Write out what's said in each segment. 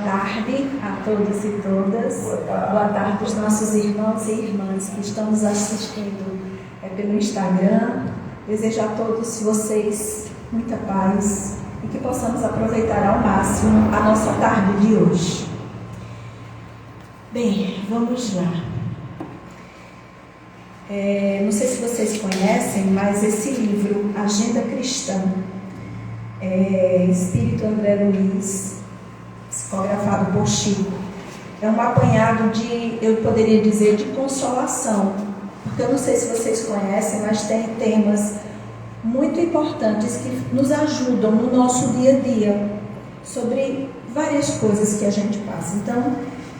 Boa tarde a todos e todas. Boa tarde aos nossos irmãos e irmãs que estão nos assistindo pelo Instagram. Desejo a todos vocês muita paz e que possamos aproveitar ao máximo a nossa tarde de hoje. Bem, vamos lá. Não sei se vocês conhecem, mas esse livro, Agenda Cristã, Espírito André Luiz, psicografado por Chico, é um apanhado de, eu poderia dizer, de consolação, porque eu não sei se vocês conhecem, mas tem temas muito importantes que nos ajudam no nosso dia a dia, sobre várias coisas que a gente passa. Então,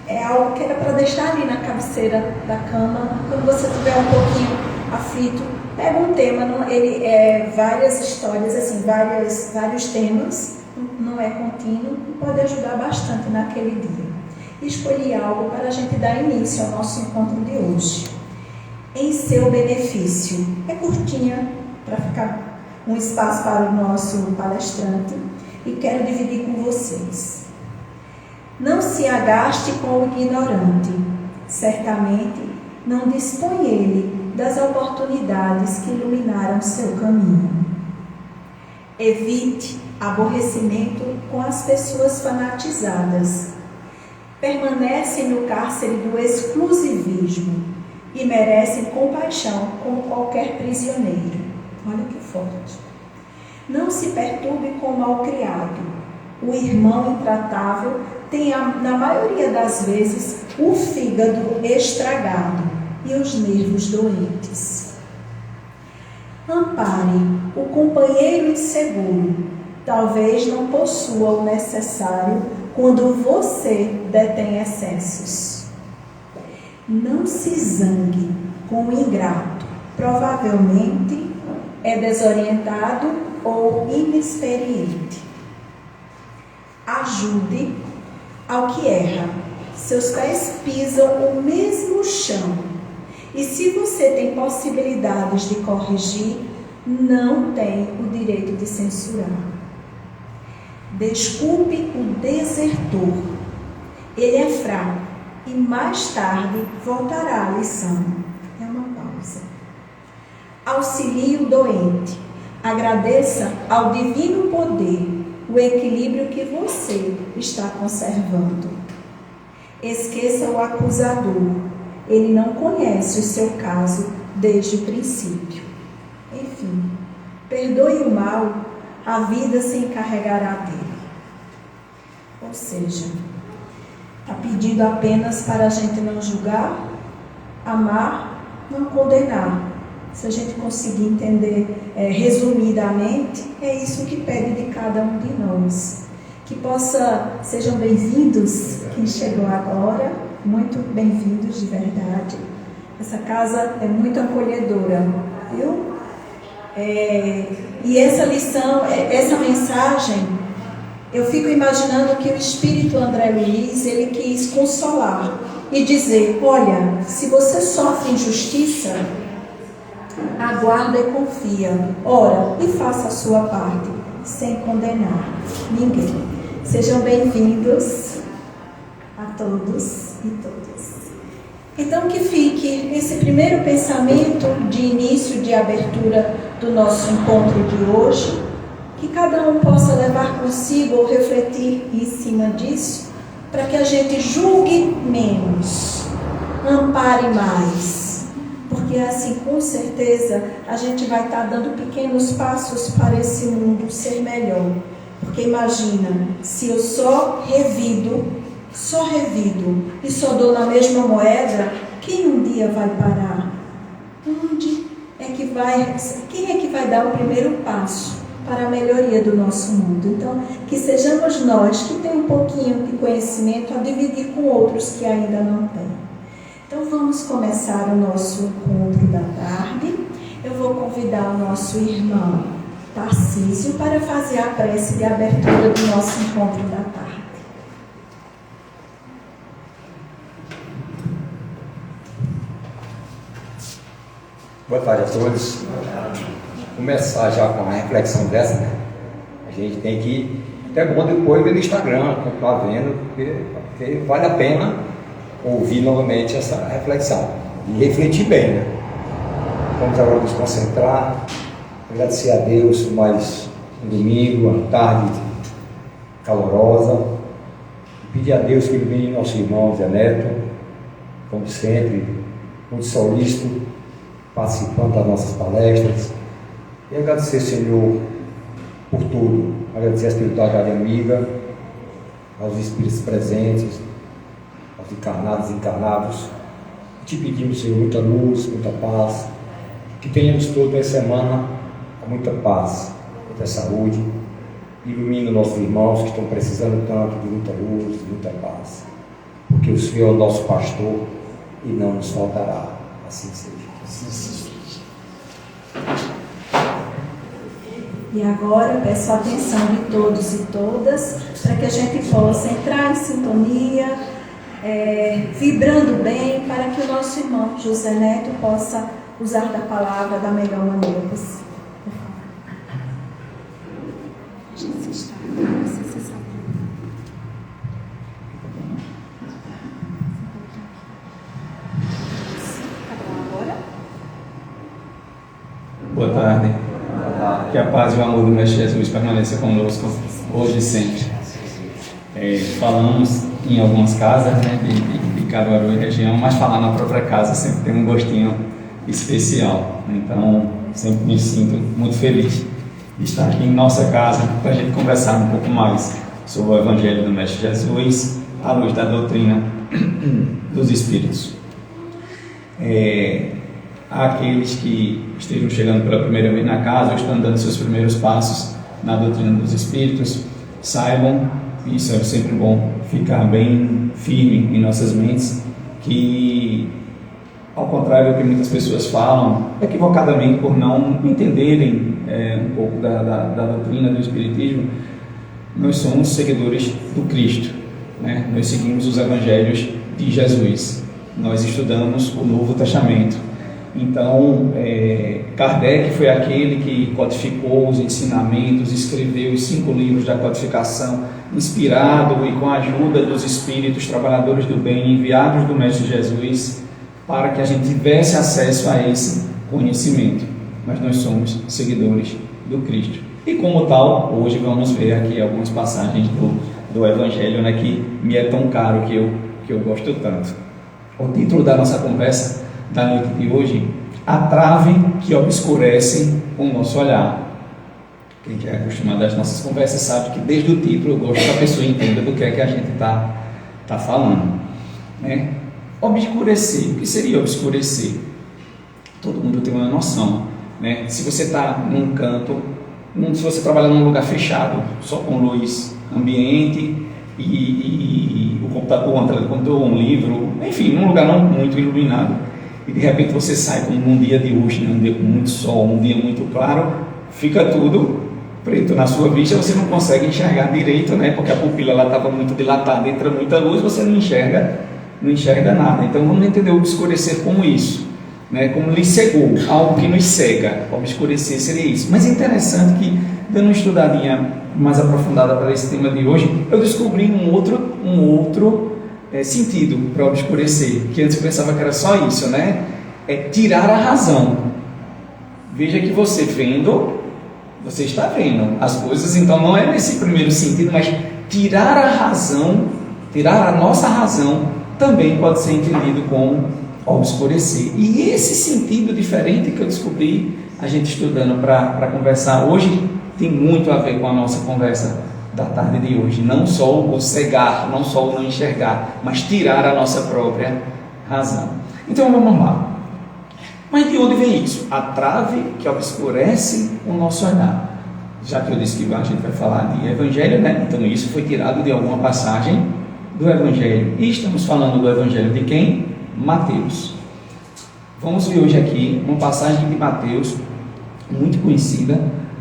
é algo que era para deixar ali na cabeceira da cama, quando você estiver um pouquinho aflito, pega um tema, ele várias histórias, assim, vários temas, não é contínuo e pode ajudar bastante naquele dia. Escolhi algo para a gente dar início ao nosso encontro de hoje. Em seu benefício. É curtinha, para ficar um espaço para o nosso palestrante, e quero dividir com vocês. Não se agaste com o ignorante. Certamente não dispõe ele das oportunidades que iluminaram seu caminho. Evite aborrecimento com as pessoas fanatizadas. Permanecem no cárcere do exclusivismo e merecem compaixão como qualquer prisioneiro. Olha que forte. Não se perturbe com o malcriado. O irmão intratável tem, na maioria das vezes, o fígado estragado e os nervos doentes. Ampare o companheiro inseguro. Talvez não possua o necessário quando você detém excessos. Não se zangue com o ingrato. Provavelmente é desorientado ou inexperiente. Ajude ao que erra. Seus pés pisam o mesmo chão. E se você tem possibilidades de corrigir, não tem o direito de censurar. Desculpe o desertor. Ele é fraco e mais tarde voltará à lição. É uma pausa. Auxilie o doente. Agradeça ao divino poder o equilíbrio que você está conservando. Esqueça o acusador. Ele não conhece o seu caso desde o princípio. Enfim, perdoe o mal, a vida se encarregará dele. Ou seja, está pedindo apenas para a gente não julgar, amar, não condenar. Se a gente conseguir entender resumidamente, é isso que pede de cada um de nós. Que sejam bem-vindos, quem chegou agora, muito bem-vindos de verdade. Essa casa é muito acolhedora, viu? E essa lição, essa mensagem, eu fico imaginando que o Espírito André Luiz, ele quis consolar e dizer, olha, se você sofre injustiça, aguarda e confia, ora e faça a sua parte, sem condenar ninguém. Sejam bem-vindos a todos e todas. Então que fique esse primeiro pensamento de início, de abertura do nosso encontro de hoje, que cada um possa levar consigo ou refletir em cima disso, para que a gente julgue menos, ampare mais, porque assim com certeza a gente vai estar dando pequenos passos para esse mundo ser melhor. Porque imagina, se eu só revido e só dou na mesma moeda, quem um dia vai parar? Quem é que vai dar o primeiro passo para a melhoria do nosso mundo? Então, que sejamos nós que tem um pouquinho de conhecimento a dividir com outros que ainda não têm. Então, vamos começar o nosso encontro da tarde. Eu vou convidar o nosso irmão Tarcísio para fazer a prece de abertura do nosso encontro da tarde. Boa tarde a todos. Começar já com uma reflexão dessa, né? A gente tem que É bom depois ver no Instagram, continuar vendo, porque vale a pena ouvir novamente essa reflexão e refletir bem, né? Vamos agora nos concentrar, agradecer a Deus por mais um domingo, uma tarde calorosa, pedir a Deus que ilumine nosso irmão Zé Neto, como sempre, muito solícito, participando das nossas palestras, e agradecer, Senhor, por tudo, agradecer a espiritualidade amiga, aos espíritos presentes, aos encarnados e encarnados, e te pedimos, Senhor, muita luz, muita paz, que tenhamos toda essa semana com muita paz, muita saúde, ilumina nossos irmãos que estão precisando tanto de muita luz, de muita paz, porque o Senhor é o nosso pastor e não nos faltará, assim seja. Assim seja. E agora peço a atenção de todos e todas para que a gente possa entrar em sintonia, vibrando bem, para que o nosso irmão José Neto possa usar da palavra da melhor maneira possível. Boa tarde. Que a paz e o amor do Mestre Jesus permaneça conosco hoje e sempre. Falamos em algumas casas, né, de Caruaru e região, mas falar na própria casa sempre tem um gostinho especial. Então, sempre me sinto muito feliz de estar aqui em nossa casa para a gente conversar um pouco mais sobre o Evangelho do Mestre Jesus à luz da doutrina dos Espíritos. Aqueles que estejam chegando pela primeira vez na casa ou estão dando seus primeiros passos na doutrina dos Espíritos, saibam, e isso é sempre bom, ficar bem firme em nossas mentes, que, ao contrário do que muitas pessoas falam, equivocadamente por não entenderem um pouco da doutrina do Espiritismo, nós somos seguidores do Cristo, né? Nós seguimos os Evangelhos de Jesus, nós estudamos o Novo Testamento. Então, Kardec foi aquele que codificou os ensinamentos, escreveu os 5 livros da codificação, inspirado e com a ajuda dos espíritos trabalhadores do bem, enviados do Mestre Jesus, para que a gente tivesse acesso a esse conhecimento. Mas nós somos seguidores do Cristo. E como tal, hoje vamos ver aqui algumas passagens do Evangelho, né, que me é tão caro, que eu gosto tanto. O título da nossa conversa da noite de hoje: a trave que obscurece o nosso olhar. Quem é acostumado às nossas conversas sabe que desde o título eu gosto que a pessoa entenda do que é que a gente está falando, né? Obscurecer, o que seria obscurecer? Todo mundo tem uma noção, né? Se você está num canto, se você trabalha num lugar fechado, só com luz ambiente e o computador, uma tela de computador, um livro, enfim, num lugar não muito iluminado, e de repente você sai como num dia de hoje, num dia com muito sol, um dia muito claro, fica tudo preto na sua vista, você não consegue enxergar direito, né? Porque a pupila estava muito dilatada, entra muita luz, você não enxerga nada. Então vamos entender o obscurecer como isso, né? Como lhe cegou, algo que nos cega. Obscurecer seria isso. Mas é interessante que, dando uma estudadinha mais aprofundada para esse tema de hoje, eu descobri um outro sentido para obscurecer, que antes eu pensava que era só isso, né? É tirar a razão. Veja que você está vendo as coisas, então não é nesse primeiro sentido, mas tirar a razão, tirar a nossa razão, também pode ser entendido como obscurecer. E esse sentido diferente que eu descobri, a gente estudando para conversar hoje, tem muito a ver com a nossa conversa da tarde de hoje. Não só o cegar, não só o não enxergar, mas tirar a nossa própria razão. Então vamos lá. Mas de onde vem isso? A trave que obscurece o nosso olhar. Já que eu disse que a gente vai falar de Evangelho, né? Então isso foi tirado de alguma passagem do Evangelho. E estamos falando do Evangelho de quem? Mateus. Vamos ver hoje aqui uma passagem de Mateus, muito conhecida,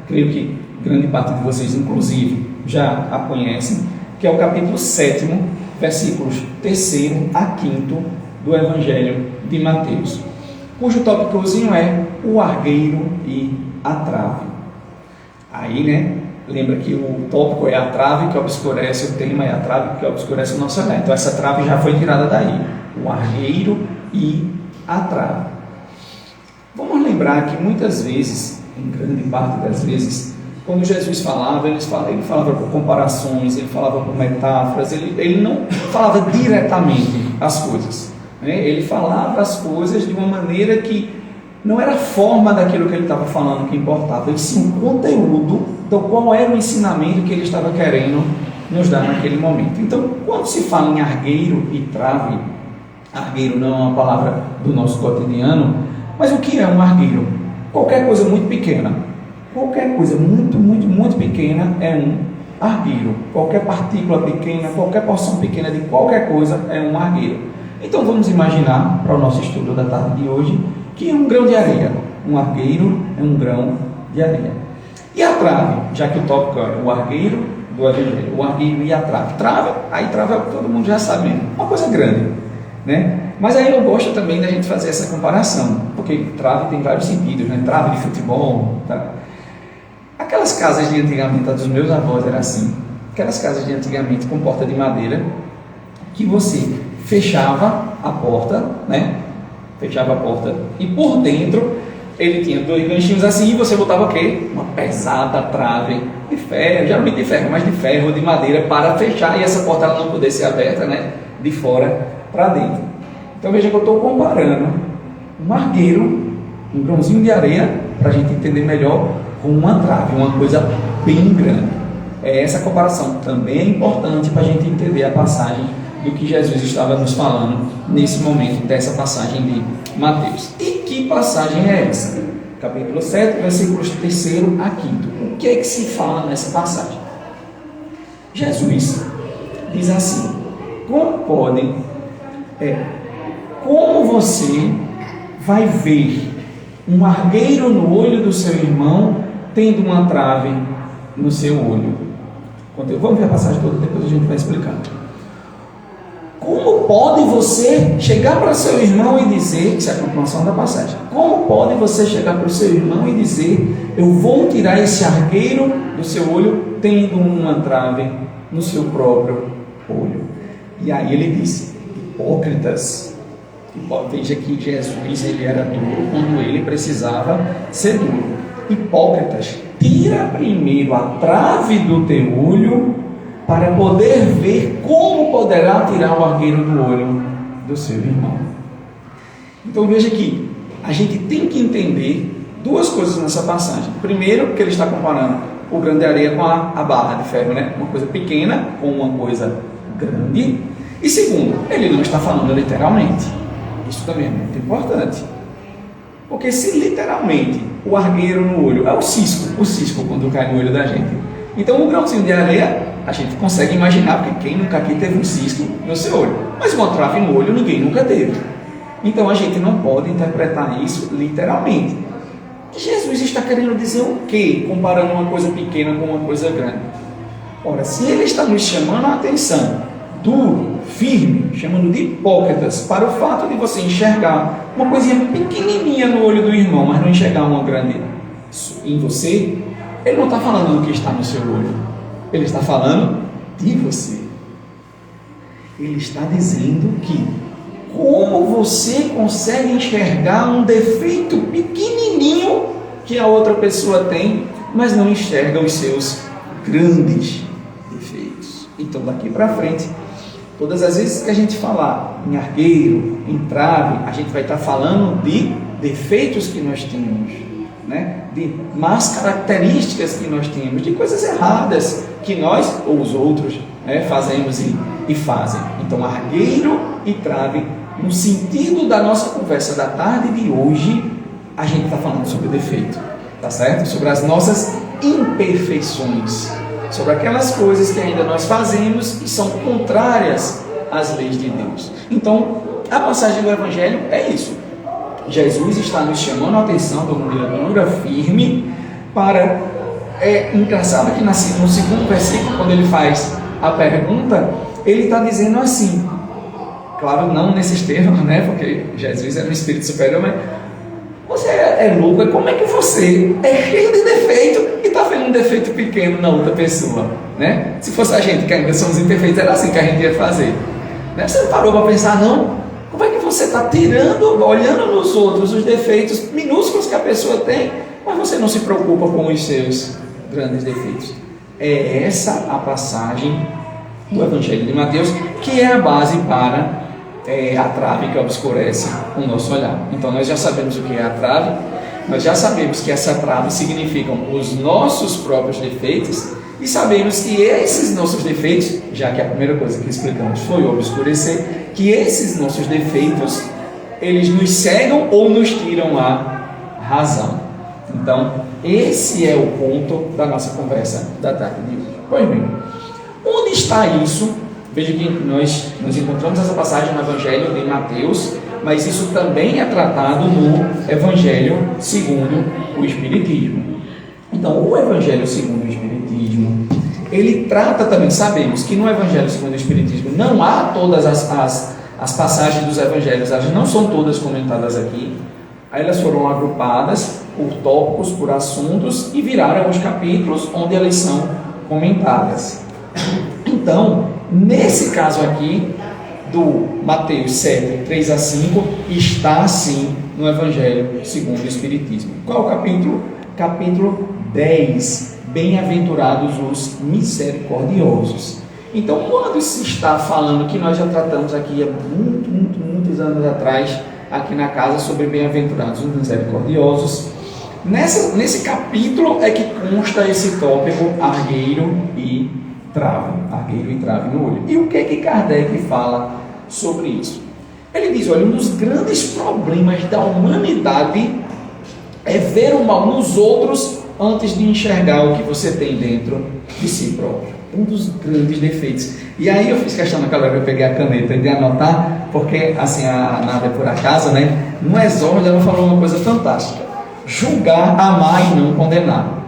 creio que grande parte de vocês, inclusive, já a conhecem, que é o capítulo 7, versículos 3º a 5º do Evangelho de Mateus, cujo tópicozinho é o argueiro e a trave. Aí, né, Lembra que o tópico é a trave que obscurece, o tema é a trave que obscurece o nosso olhar. Então essa trave já foi tirada daí, o argueiro e a trave. Vamos lembrar que muitas vezes, em grande parte das vezes, quando Jesus falava, ele falava por comparações, ele falava por metáforas, ele não falava diretamente as coisas, né? Ele falava as coisas de uma maneira que não era a forma daquilo que ele estava falando que importava, e sim o conteúdo, então qual era o ensinamento que ele estava querendo nos dar naquele momento. Então, quando se fala em argueiro e trave, argueiro não é uma palavra do nosso cotidiano, mas o que é um argueiro? Qualquer coisa muito pequena. Qualquer coisa muito pequena é um argueiro. Qualquer partícula pequena, qualquer porção pequena de qualquer coisa é um argueiro. Então vamos imaginar, para o nosso estudo da tarde de hoje, que é um grão de areia. Um argueiro é um grão de areia. E a trave, já que o tópico é o argueiro do evangelho, o argueiro e a trave. Trave é o que todo mundo já sabe mesmo, uma coisa grande, né? Mas aí eu gosto também da gente fazer essa comparação, porque trave tem vários sentidos, né? Trave de futebol, tá? Aquelas casas de antigamente, a dos meus avós era assim, aquelas casas de antigamente com porta de madeira, que você fechava a porta, né? Fechava a porta e por dentro ele tinha 2 ganchinhos assim e você botava o quê? Uma pesada trave de ferro, geralmente de ferro, mas de ferro ou de madeira para fechar e essa porta ela não pudesse ser aberta, né? De fora para dentro. Então veja que eu estou comparando um argueiro, um grãozinho de areia, para a gente entender melhor, com uma trave, uma coisa bem grande. Essa comparação também é importante para a gente entender a passagem do que Jesus estava nos falando nesse momento dessa passagem de Mateus. E que passagem é essa? Capítulo 7, versículos 3º a 5º. O que é que se fala nessa passagem? Jesus diz assim: como você vai ver um argueiro no olho do seu irmão tendo uma trave no seu olho? Vamos ver a passagem toda, depois a gente vai explicar. Como pode você chegar para seu irmão e dizer, isso é a continuação da passagem, como pode você chegar para o seu irmão e dizer, eu vou tirar esse argueiro do seu olho tendo uma trave no seu próprio olho? E aí ele disse: hipócritas. Veja que Jesus ele era duro quando ele precisava ser duro. Hipócritas, tira primeiro a trave do teu olho para poder ver como poderá tirar o argueiro do olho do seu irmão. Então veja que a gente tem que entender 2 coisas nessa passagem. Primeiro, que ele está comparando o grão de areia com a barra de ferro, né? Uma coisa pequena com uma coisa grande. E segundo, ele não está falando literalmente. Isso também é muito importante. Porque se literalmente o argueiro no olho é o cisco quando cai no olho da gente. Então o grãozinho de areia a gente consegue imaginar, porque quem nunca aqui teve um cisco no seu olho? Mas uma trave no olho ninguém nunca teve. Então a gente não pode interpretar isso literalmente. Jesus está querendo dizer o quê? Comparando uma coisa pequena com uma coisa grande. Ora, se ele está nos chamando a atenção, duro, firme, chamando de hipócritas, para o fato de você enxergar uma coisinha pequenininha no olho do irmão, mas não enxergar uma grande em você, ele não está falando do que está no seu olho, ele está falando de você. Ele está dizendo que como você consegue enxergar um defeito pequenininho que a outra pessoa tem, mas não enxerga os seus grandes defeitos. Então daqui para frente, todas as vezes que a gente falar em argueiro, em trave, a gente vai estar falando de defeitos que nós temos, né? De más características que nós temos, de coisas erradas que nós ou os outros, né, fazemos e fazem. Então, argueiro e trave, no sentido da nossa conversa da tarde de hoje, a gente está falando sobre defeito, tá certo? Sobre as nossas imperfeições, sobre aquelas coisas que ainda nós fazemos e são contrárias às leis de Deus. Então, a passagem do Evangelho é isso. Jesus está nos chamando a atenção de uma maneira dura, firme, para... engraçado que no segundo versículo, quando ele faz a pergunta, ele está dizendo assim, claro, não nesses termos, né, porque Jesus é um espírito superior, mas você é louco, é como é que você é cheio de defeito e está vendo um defeito pequeno na outra pessoa, né? Se fosse a gente que ainda somos imperfeitos, era assim que a gente ia fazer, né? Você não parou para pensar, não? Como é que você está tirando, olhando nos outros os defeitos minúsculos que a pessoa tem, mas você não se preocupa com os seus grandes defeitos? É essa a passagem do Evangelho de Mateus, que é a base para a trave que obscurece o nosso olhar. Então nós já sabemos o que é a trave, nós já sabemos que essa trave significam os nossos próprios defeitos, e sabemos que esses nossos defeitos, já que a primeira coisa que explicamos foi o obscurecer, que esses nossos defeitos, eles nos cegam ou nos tiram a razão. Então, esse é o ponto da nossa conversa da tarde de hoje. Pois bem, onde está isso? Veja que nós encontramos essa passagem no Evangelho de Mateus, mas isso também é tratado no Evangelho segundo o Espiritismo. Então, o Evangelho segundo o Espiritismo, ele trata também, sabemos que no Evangelho segundo o Espiritismo não há todas as passagens dos Evangelhos, elas não são todas comentadas aqui, elas foram agrupadas por tópicos, por assuntos, e viraram os capítulos onde elas são comentadas. Então, nesse caso aqui, do Mateus 7, 3 a 5, está sim no Evangelho segundo o Espiritismo. Qual o capítulo? Capítulo 10, Bem-aventurados os misericordiosos. Então, quando se está falando, que nós já tratamos aqui há muitos anos atrás, aqui na casa, sobre bem-aventurados os misericordiosos, nesse capítulo é que consta esse tópico argueiro e trave no olho. E o que Kardec fala sobre isso? Ele diz, olha, um dos grandes problemas da humanidade é ver o mal nos outros antes de enxergar o que você tem dentro de si próprio. Um dos grandes defeitos. E aí eu fiz questão naquela hora que eu peguei a caneta de anotar, porque assim, a nada é por acaso, né? No exórdio ela falou uma coisa fantástica: julgar, amar e não condenar.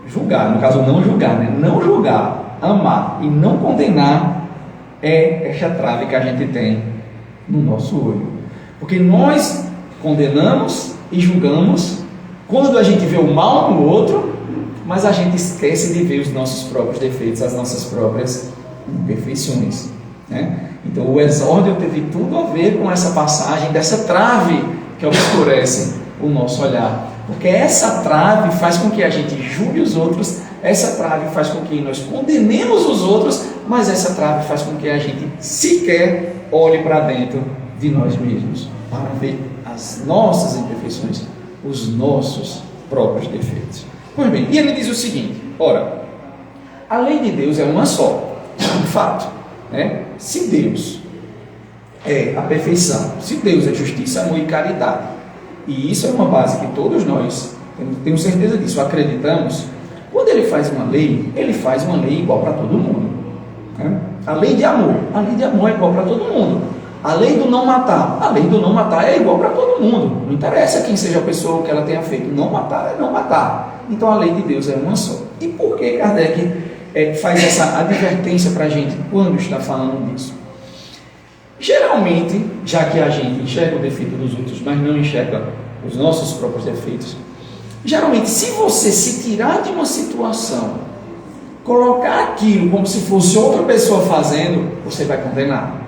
Julgar, no caso não julgar, né? Não julgar, amar e não condenar é essa trave que a gente tem no nosso olho. Porque nós condenamos e julgamos quando a gente vê o mal no outro, mas a gente esquece de ver os nossos próprios defeitos, as nossas próprias imperfeições, né? Então o exórdio teve tudo a ver com essa passagem dessa trave que obscurece o nosso olhar, porque essa trave faz com que a gente julgue os outros, essa trave faz com que nós condenemos os outros, mas essa trave faz com que a gente sequer olhe para dentro de nós mesmos, para ver as nossas imperfeições, os nossos próprios defeitos. Pois bem, e ele diz o seguinte: ora, a lei de Deus é uma só, de fato, né? Se Deus é a perfeição, se Deus é justiça, amor e caridade, e isso é uma base que todos nós temos certeza disso, acreditamos. Quando ele faz uma lei igual para todo mundo, né? A lei de amor é igual para todo mundo. A lei do não matar é igual para todo mundo. Não interessa quem seja a pessoa, o que ela tenha feito. Não matar é não matar. Então a lei de Deus é uma só. E por que Kardec faz essa advertência para a gente quando está falando disso? Geralmente, já que a gente enxerga o defeito dos outros, mas não enxerga os nossos próprios defeitos, geralmente, se você se tirar de uma situação, colocar aquilo como se fosse outra pessoa fazendo, você vai condenar.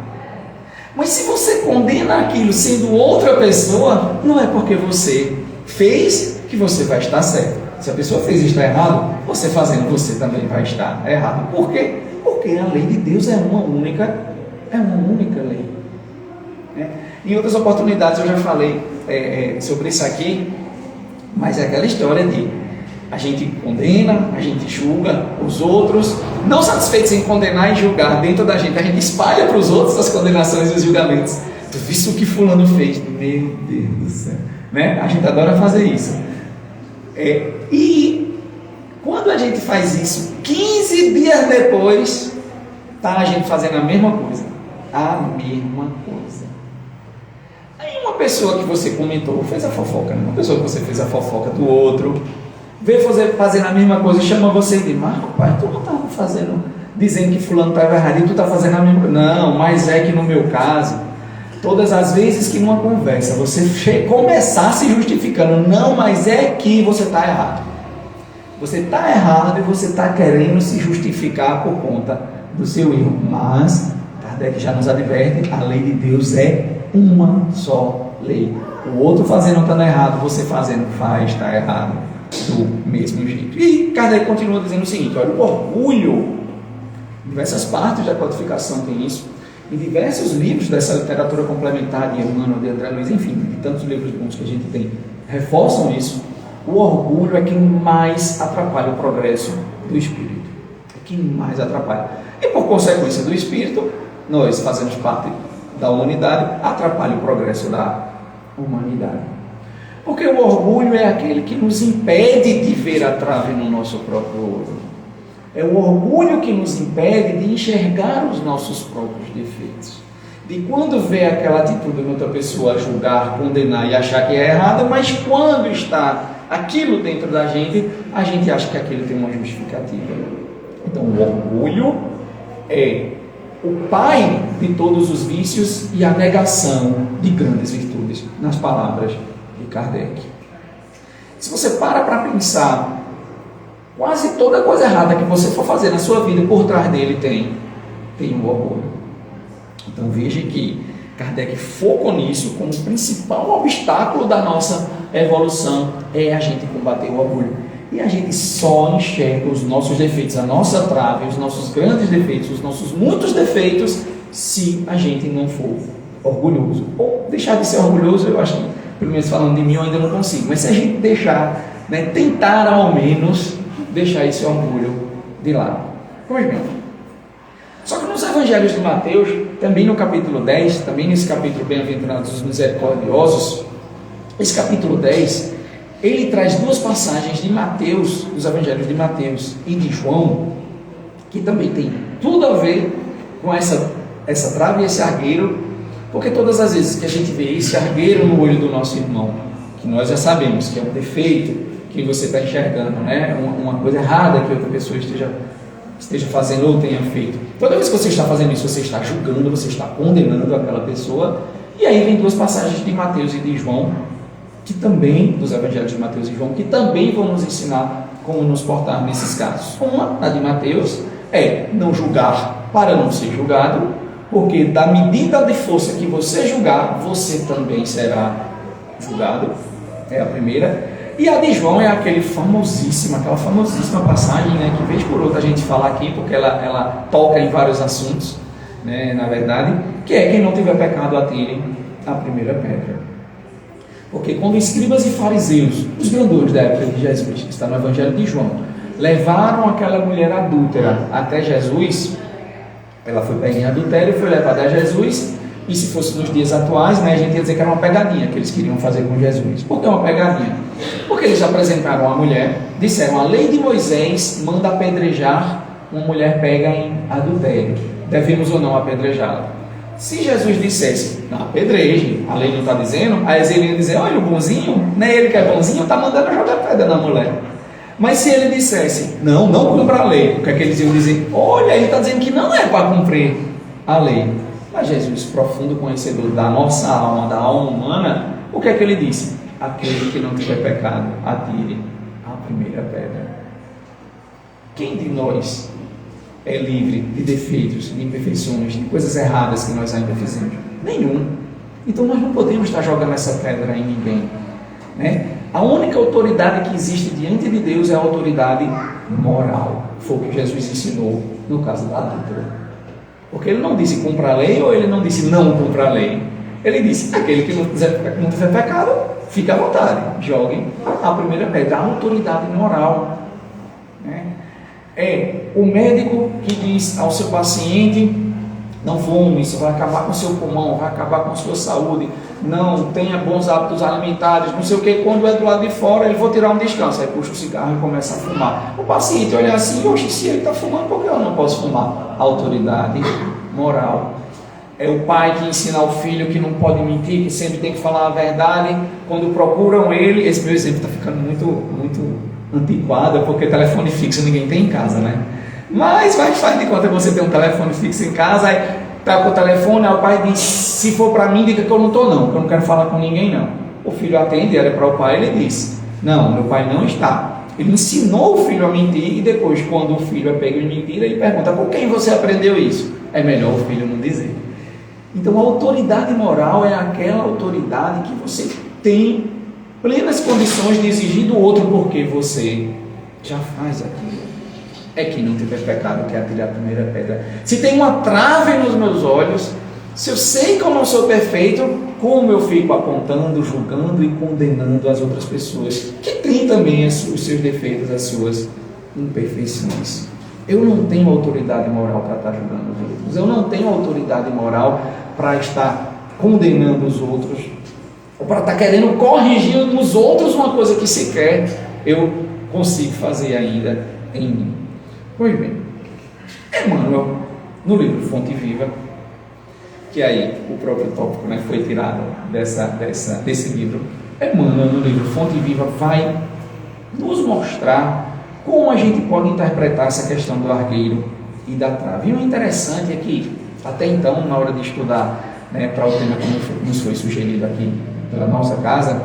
Mas se você condena aquilo sendo outra pessoa, não é porque você fez que você vai estar certo. Se a pessoa fez e está errado, você fazendo, você também vai estar errado. Por quê? Porque a lei de Deus é uma única lei. Em outras oportunidades eu já falei sobre isso aqui, mas é aquela história de a gente condena, a gente julga os outros, não satisfeitos em condenar e julgar dentro da gente, a gente espalha para os outros as condenações e os julgamentos. Tu viste o que fulano fez? Meu Deus do céu, né? A gente adora fazer isso. E quando a gente faz isso, 15 dias depois, tá a gente fazendo a mesma coisa. Aí uma pessoa que você comentou, fez a fofoca, né? Uma pessoa que você fez a fofoca do outro, vê fazendo a mesma coisa, chama você e diz: mas rapaz, tu não estava fazendo, dizendo que fulano estava errado e tu está fazendo a mesma coisa. Não, mas é que no meu caso, Todas as vezes que numa conversa você começar se justificando, não, mas é que você está errado. Você está errado e você está querendo se justificar por conta do seu erro. Mas Kardec já nos adverte, a lei de Deus é uma só lei. O outro fazendo estando errado, você fazendo está errado do mesmo jeito. E Kardec continua dizendo o seguinte, olha, o orgulho, em diversas partes da codificação tem isso, em diversos livros dessa literatura complementar de Emmanuel, de André Luiz, enfim, de tantos livros bons que a gente tem, reforçam isso. O orgulho é quem mais atrapalha o progresso do espírito. É quem mais atrapalha. E por consequência do espírito, nós fazemos parte da humanidade, atrapalha o progresso da humanidade. Porque o orgulho é aquele que nos impede de ver a trave no nosso próprio olho. É o orgulho que nos impede de enxergar os nossos próprios defeitos. De quando vê aquela atitude de outra pessoa julgar, condenar e achar que é errada, mas quando está aquilo dentro da gente, a gente acha que aquilo tem uma justificativa. Então o orgulho é o pai de todos os vícios e a negação de grandes virtudes, nas palavras de Kardec. Se você para pensar, quase toda coisa errada que você for fazer na sua vida, por trás dele tem um orgulho. Então veja que Kardec focou nisso como principal obstáculo da nossa evolução, é a gente combater o orgulho. E a gente só enxerga os nossos defeitos, a nossa trave, os nossos grandes defeitos, os nossos muitos defeitos, se a gente não for orgulhoso. Ou deixar de ser orgulhoso, eu acho que, pelo menos falando de mim, eu ainda não consigo. Mas se a gente deixar, tentar ao menos deixar esse orgulho de lado. Pois bem. Só que nos evangelhos de Mateus, também no capítulo 10, também nesse capítulo Bem-aventurados os misericordiosos, esse capítulo 10, ele traz duas passagens de Mateus, dos evangelhos de Mateus e de João, que também tem tudo a ver com essa trave e esse argueiro, porque todas as vezes que a gente vê esse argueiro no olho do nosso irmão, que nós já sabemos que é um defeito que você está enxergando, uma coisa errada que outra pessoa esteja fazendo ou tenha feito. Toda vez que você está fazendo isso, você está julgando, você está condenando aquela pessoa. E aí vem duas passagens de Mateus e de João, que também, dos evangelhos de Mateus e João, que também vão nos ensinar como nos portar nesses casos. Uma, a de Mateus, é não julgar para não ser julgado, porque da medida de força que você julgar, você também será julgado. É a primeira. E a de João é aquela famosíssima passagem, que vez por outra a gente fala aqui, porque ela toca em vários assuntos, na verdade, que é quem não tiver pecado atire a primeira pedra. Porque quando escribas e fariseus, os grandões da época de Jesus, que está no Evangelho de João, levaram aquela mulher adúltera até Jesus, ela foi pega em adultério, foi levada a Jesus, e se fosse nos dias atuais, a gente ia dizer que era uma pegadinha que eles queriam fazer com Jesus. Por que uma pegadinha? Porque eles apresentaram a mulher, disseram, a lei de Moisés manda apedrejar uma mulher pega em adultério. Devemos ou não apedrejá-la? Se Jesus dissesse, não, apedreje, a lei não está dizendo, aí ele ia dizer, olha o bonzinho, não é ele que é bonzinho, está mandando jogar pedra na mulher. Mas se ele dissesse, não cumpra a lei, o que é que eles iam dizer? Olha, ele está dizendo que não é para cumprir a lei. Mas Jesus, profundo conhecedor da nossa alma, da alma humana, o que é que ele disse? Aquele que não tiver pecado, atire a primeira pedra. Quem de nós é livre de defeitos, de imperfeições, de coisas erradas que nós ainda fizemos? Nenhum. Então nós não podemos estar jogando essa pedra em ninguém. A única autoridade que existe diante de Deus é a autoridade moral. Foi o que Jesus ensinou no caso da adúltera. Porque ele não disse cumpra a lei ou ele não disse não cumpra a lei. Ele disse, aquele que não tiver pecado, fique à vontade, joguem a primeira pedra. A autoridade moral. É o médico que diz ao seu paciente, não fume, isso vai acabar com o seu pulmão, vai acabar com a sua saúde, não tenha bons hábitos alimentares, não sei o que, quando é do lado de fora, ele vai tirar um descanso, aí puxa o cigarro e começa a fumar. O paciente olha assim, oxe, se ele está fumando, por que eu não posso fumar? Autoridade moral. É o pai que ensina ao filho que não pode mentir, que sempre tem que falar a verdade. Quando procuram ele, esse meu exemplo está ficando muito antiquado, porque telefone fixo ninguém tem em casa, Mas faz de conta que você tem um telefone fixo em casa, aí Tá com o telefone, aí o pai diz, se for para mim, diga que eu não estou não, que eu não quero falar com ninguém não. O filho atende, era para o pai, ele diz, não, meu pai não está. Ele ensinou o filho a mentir e depois, quando o filho é pego em mentira, ele pergunta, por quem você aprendeu isso? É melhor o filho não dizer. Então a autoridade moral é aquela autoridade que você tem plenas condições de exigir do outro porque você já faz aquilo. É que não tiver pecado que atire a primeira pedra. Se tem uma trave nos meus olhos, se eu sei que eu não sou perfeito, como eu fico apontando, julgando e condenando as outras pessoas que têm também os seus defeitos, as suas imperfeições. Eu não tenho autoridade moral para estar julgando os outros. Eu não tenho autoridade moral para estar condenando os outros ou para estar querendo corrigir nos outros uma coisa que sequer eu consigo fazer ainda em mim. Pois bem, Emmanuel, no livro Fonte Viva, que aí o próprio tópico, né, foi tirado desse livro, Emmanuel, no livro Fonte Viva, vai nos mostrar como a gente pode interpretar essa questão do argueiro e da trave. E o interessante é que, até então, na hora de estudar, né, para o tema que nos foi sugerido aqui pela nossa casa,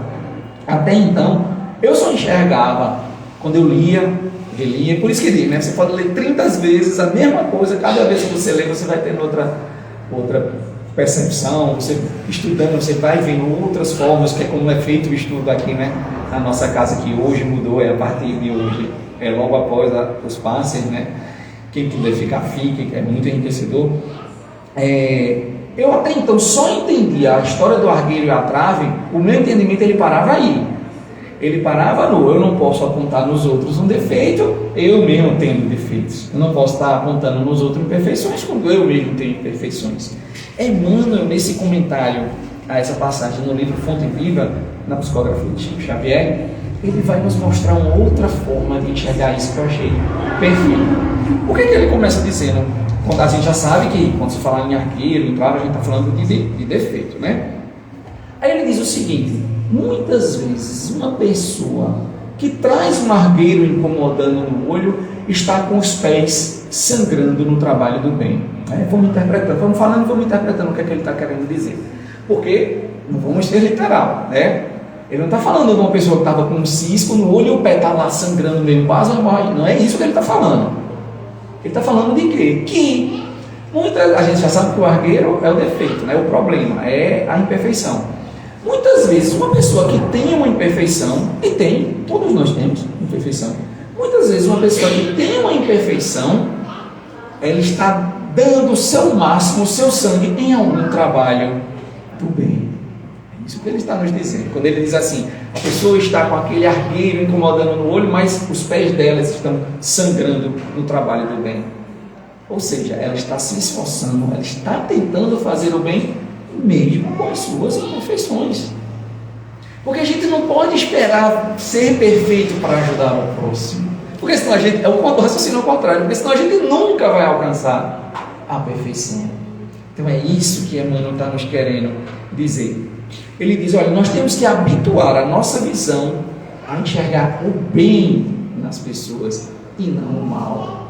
até então, eu só enxergava, quando eu lia, relia, por isso que diz, né, você pode ler 30 vezes a mesma coisa, cada vez que você lê, você vai tendo outra percepção, você estudando, você vai vendo outras formas, que é como é feito o estudo aqui, né, na nossa casa, que hoje mudou, a partir de hoje, logo após os passes, né, quem puder ficar, fique, que é muito enriquecedor. Eu até então só entendia a história do argueiro e a trave, o meu entendimento ele parava aí. Ele parava no, eu não posso apontar nos outros um defeito, eu mesmo tenho defeitos. Eu não posso estar apontando nos outros imperfeições, quando eu mesmo tenho imperfeições. Emmanuel, nesse comentário a essa passagem no livro Fonte Viva, na psicografia de Chico Xavier, ele vai nos mostrar uma outra forma de enxergar isso que eu achei perfeito. O que ele começa dizendo? Quando a gente já sabe que quando se fala em argueiro, em trave, a gente está falando de defeito, né? Aí ele diz o seguinte: muitas vezes uma pessoa que traz um argueiro incomodando no olho está com os pés sangrando no trabalho do bem. Vamos interpretando o que ele está querendo dizer. Porque não vamos ser literal, né? Ele não está falando de uma pessoa que estava com um cisco no olho e o pé está lá sangrando mesmo, quase morre. Não é isso que ele está falando. Ele está falando de quê? Que a gente já sabe que o argueiro é o defeito, né? O problema é a imperfeição. Muitas vezes uma pessoa que tem uma imperfeição, e tem, todos nós temos imperfeição, muitas vezes uma pessoa que tem uma imperfeição, ela está dando o seu máximo, o seu sangue em algum trabalho do bem. É isso que ele está nos dizendo. Quando ele diz assim, a pessoa está com aquele argueiro incomodando no olho, mas os pés delas estão sangrando no trabalho do bem. Ou seja, ela está se esforçando, ela está tentando fazer o bem, mesmo com as suas imperfeições. Porque a gente não pode esperar ser perfeito para ajudar o próximo. Porque senão a gente, o raciocínio ao contrário, porque senão a gente nunca vai alcançar a perfeição. Então é isso que Emmanuel está nos querendo dizer. Ele diz, olha, nós temos que habituar a nossa visão a enxergar o bem nas pessoas e não o mal.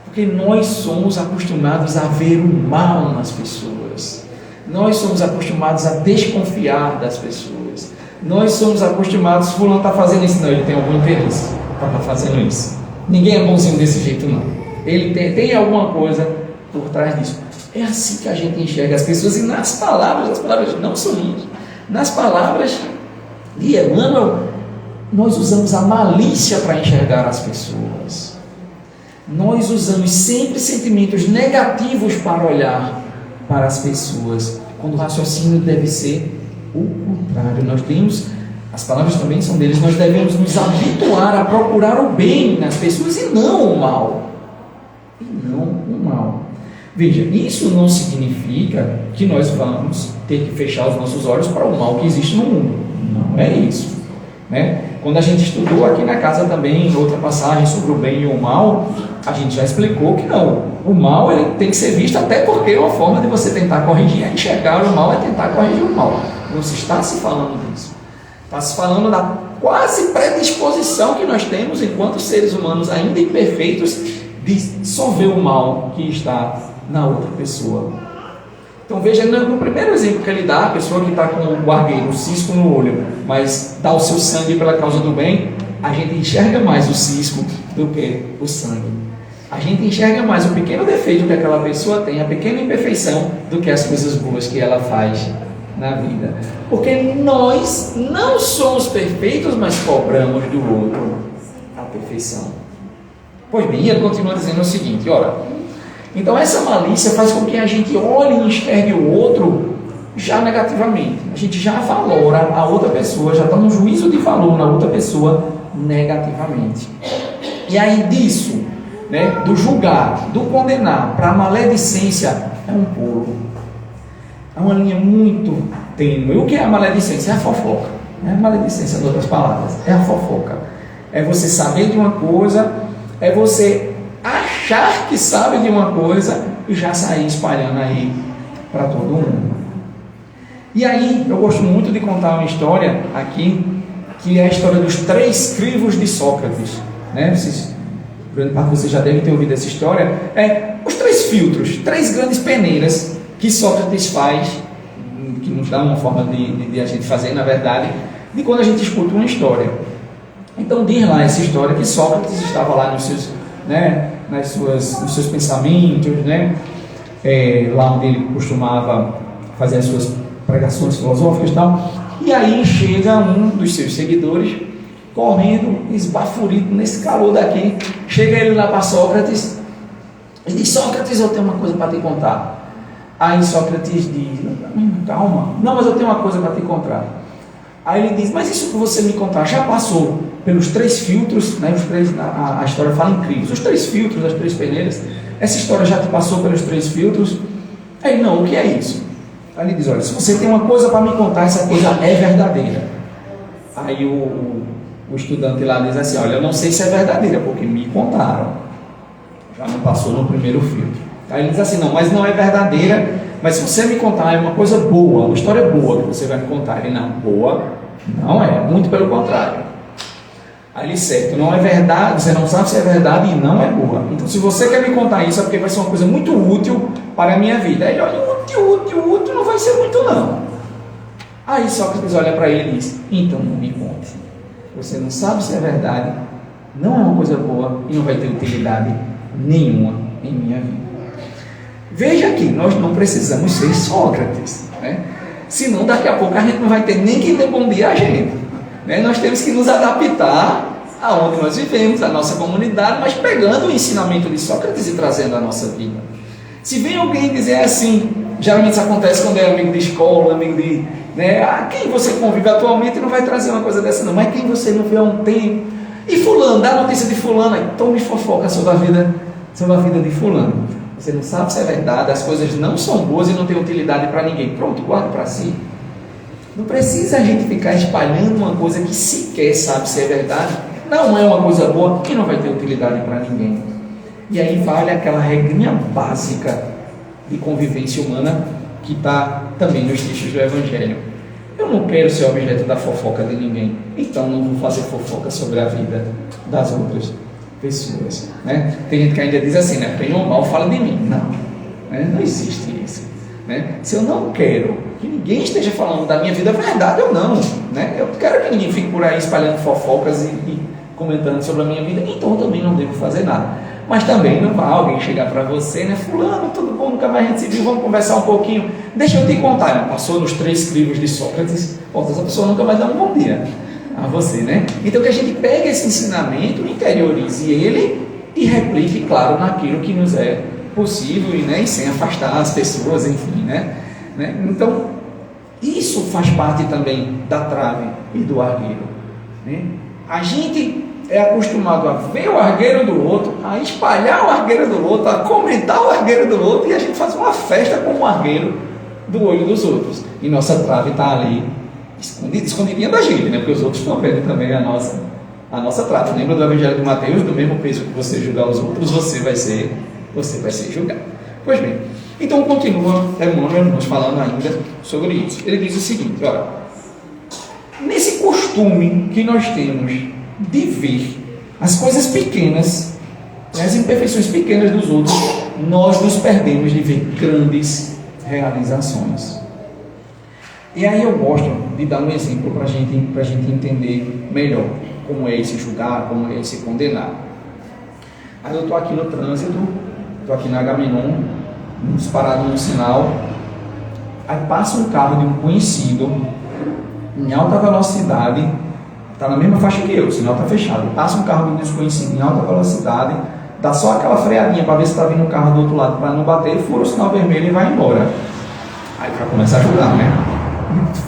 Porque nós somos acostumados a ver o mal nas pessoas. Nós somos acostumados a desconfiar das pessoas. Nós somos acostumados, fulano está fazendo isso, não, ele tem algum interesse para estar fazendo isso. Ninguém é bonzinho desse jeito, não. Ele tem alguma coisa por trás disso. É assim que a gente enxerga as pessoas. E nas palavras, as palavras não são minhas, nas palavras de Emmanuel, nós usamos a malícia para enxergar as pessoas. Nós usamos sempre sentimentos negativos para olhar para as pessoas, quando o raciocínio deve ser o contrário. Nós temos, as palavras também são deles, nós devemos nos habituar a procurar o bem nas pessoas e não o mal. E não o mal. Veja, isso não significa que nós vamos ter que fechar os nossos olhos para o mal que existe no mundo. Não é isso, né? Quando a gente estudou aqui na casa também, em outra passagem sobre o bem e o mal, a gente já explicou que não. O mal ele tem que ser visto até porque é uma forma de você tentar corrigir, é enxergar o mal, é tentar corrigir o mal. Não se está se falando disso. Está se falando da quase predisposição que nós temos enquanto seres humanos ainda imperfeitos de só ver o mal que está na outra pessoa. Então veja, no primeiro exemplo que ele dá, a pessoa que está com o argueiro, o cisco no olho, mas dá o seu sangue pela causa do bem, a gente enxerga mais o cisco do que o sangue. A gente enxerga mais o pequeno defeito que aquela pessoa tem, a pequena imperfeição, do que as coisas boas que ela faz na vida. Porque nós não somos perfeitos, mas cobramos do outro a perfeição. Pois bem, ele continua dizendo o seguinte, olha, então essa malícia faz com que a gente olhe e enxergue o outro já negativamente. A gente já valora a outra pessoa, já está no juízo de valor na outra pessoa negativamente. E aí disso, né, do julgar, do condenar para a maledicência, é um pulo. É uma linha muito tênue. O que é a maledicência? É a fofoca. É a maledicência, em outras palavras. É a fofoca. É você saber de uma coisa, é você achar que sabe de uma coisa e já sair espalhando aí para todo mundo. E aí, eu gosto muito de contar uma história aqui, que é a história dos 3 crivos de Sócrates. Né? Grande parte de vocês já devem ter ouvido essa história. Os 3 filtros, 3 grandes peneiras que Sócrates faz, que nos dá uma forma de a gente fazer, na verdade, de quando a gente escuta uma história. Então diz lá essa história que Sócrates estava lá nos seus, né, nos seus pensamentos, né, lá onde ele costumava fazer as suas pregações filosóficas e tal, e aí chega um dos seus seguidores correndo, esbaforido nesse calor daqui, chega ele lá para Sócrates e diz: Sócrates, eu tenho uma coisa para te contar. Aí Sócrates diz: calma, não, mas eu tenho uma coisa para te contar. Aí ele diz: mas isso que você me contar já passou pelos 3 filtros, né? A história fala em crivos, os 3 filtros, as 3 peneiras, essa história já te passou pelos 3 filtros? Aí, não, o que é isso? Aí ele diz: olha, se você tem uma coisa para me contar, essa coisa é verdadeira. Aí o estudante lá diz assim: olha, eu não sei se é verdadeira, porque me contaram, já não passou no primeiro filtro. Aí ele diz assim: não, mas não é verdadeira, mas se você me contar é uma coisa boa, uma história boa que você vai me contar. Ele: não, boa não é, muito pelo contrário. Aí ele: certo, não é verdade, você não sabe se é verdade e não é boa. Então se você quer me contar isso é porque vai ser uma coisa muito útil para a minha vida. Aí ele: olha, útil não vai ser muito não. Aí Sócrates olha para ele e diz: então não me conte, você não sabe se é verdade, não é uma coisa boa e não vai ter utilidade nenhuma em minha vida. Veja que nós não precisamos ser Sócrates, né? Senão daqui a pouco a gente não vai ter nem que dar bom dia a gente, né? Nós temos que nos adaptar aonde nós vivemos, a nossa comunidade, mas pegando o ensinamento de Sócrates e trazendo a nossa vida. Se vem alguém dizer assim, geralmente isso acontece quando é amigo de escola, amigo de, né, quem você convive atualmente não vai trazer uma coisa dessa não, mas quem você não vê há um tempo, e fulano, dá notícia de fulano, aí tome fofoca sobre a vida de fulano. Você não sabe se é verdade, as coisas não são boas e não tem utilidade para ninguém. Pronto, guarda para si. Não precisa a gente ficar espalhando uma coisa que sequer sabe se é verdade, não é uma coisa boa e não vai ter utilidade para ninguém. E aí vale aquela regrinha básica de convivência humana que está também nos textos do Evangelho. Eu não quero ser objeto da fofoca de ninguém, então não vou fazer fofoca sobre a vida das outras pessoas, né? Tem gente que ainda diz assim, né? Bem ou mal fala de mim. Não, né? Não existe isso, né? Se eu não quero que ninguém esteja falando da minha vida, verdade ou não, né? Eu quero que ninguém fique por aí espalhando fofocas e comentando sobre a minha vida, então eu também não devo fazer nada. Mas também não vai alguém chegar para você, né? Fulano, tudo bom, nunca mais a gente se viu, vamos conversar um pouquinho. Deixa eu te contar, né? Passou nos 3 crivos de Sócrates, essa pessoa nunca vai dar um bom dia a você, né? Então que a gente pegue esse ensinamento, interiorize ele e replique, claro, naquilo que nos é possível e, né, e sem afastar as pessoas, enfim, né? Então, isso faz parte também da trave e do argueiro, né? A gente é acostumado a ver o argueiro do outro, a espalhar o argueiro do outro, a comentar o argueiro do outro, e a gente faz uma festa com o argueiro do olho dos outros. E nossa trave está ali, escondidinha da gente, né? Porque os outros estão vendo também a nossa trave. Lembra do Evangelho de Mateus? Do mesmo peso que você julgar os outros, você vai ser julgado. Pois bem, então continua Emmanuel nos falando ainda sobre isso. Ele diz o seguinte: olha, nesse costume que nós temos de ver as coisas pequenas, as imperfeições pequenas dos outros, nós nos perdemos de ver grandes realizações. E aí eu gosto de dar um exemplo para a gente entender melhor como é esse julgar, como é esse condenar. Aí eu estou aqui no trânsito, estou aqui na Agamenon, parado no sinal, aí passa um carro de um conhecido em alta velocidade, está na mesma faixa que eu, o sinal está fechado, passa um carro de um desconhecido em alta velocidade, dá só aquela freadinha para ver se está vindo um carro do outro lado para não bater, fura o sinal vermelho e vai embora. Aí para começar a julgar, né?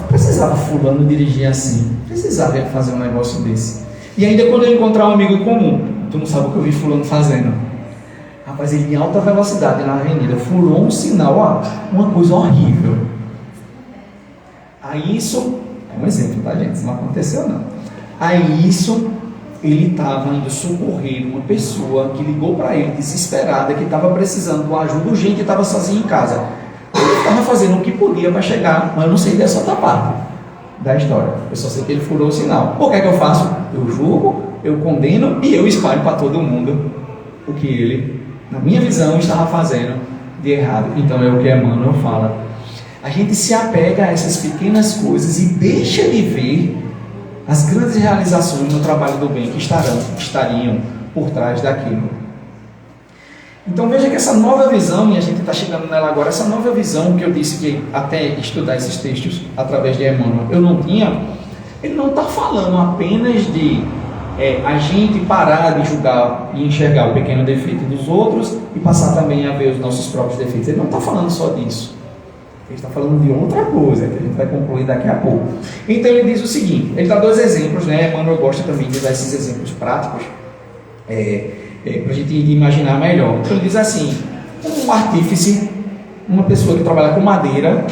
Precisava fulano dirigir assim, precisava fazer um negócio desse. E ainda quando eu encontrar um amigo em comum, tu não sabe o que eu vi fulano fazendo. Rapaz, ele em alta velocidade na avenida furou um sinal, ó, uma coisa horrível. Aí isso, é um exemplo, tá, gente? Isso não aconteceu não. Aí isso, ele estava indo socorrer uma pessoa que ligou para ele desesperada, que estava precisando de uma ajuda urgente e estava sozinho em casa. Ele estava fazendo o que podia para chegar, mas eu não sei dessa outra parte da história. Eu só sei que ele furou o sinal. O que é que eu faço? Eu julgo, eu condeno e eu espalho para todo mundo o que ele, na minha visão, estava fazendo de errado. Então é o que Emmanuel fala. A gente se apega a essas pequenas coisas e deixa de ver as grandes realizações no trabalho do bem que estariam por trás daquilo. Então veja que essa nova visão, e a gente está chegando nela agora, essa nova visão que eu disse que até estudar esses textos através de Emmanuel eu não tinha, ele não está falando apenas de a gente parar de julgar e enxergar o pequeno defeito dos outros e passar também a ver os nossos próprios defeitos. Ele não está falando só disso. Ele está falando de outra coisa, que a gente vai concluir daqui a pouco. Então ele diz o seguinte, ele dá dois exemplos, né? Emmanuel gosta também de dar esses exemplos práticos, para a gente imaginar melhor. Então ele diz assim, um artífice, uma pessoa que trabalha com madeira,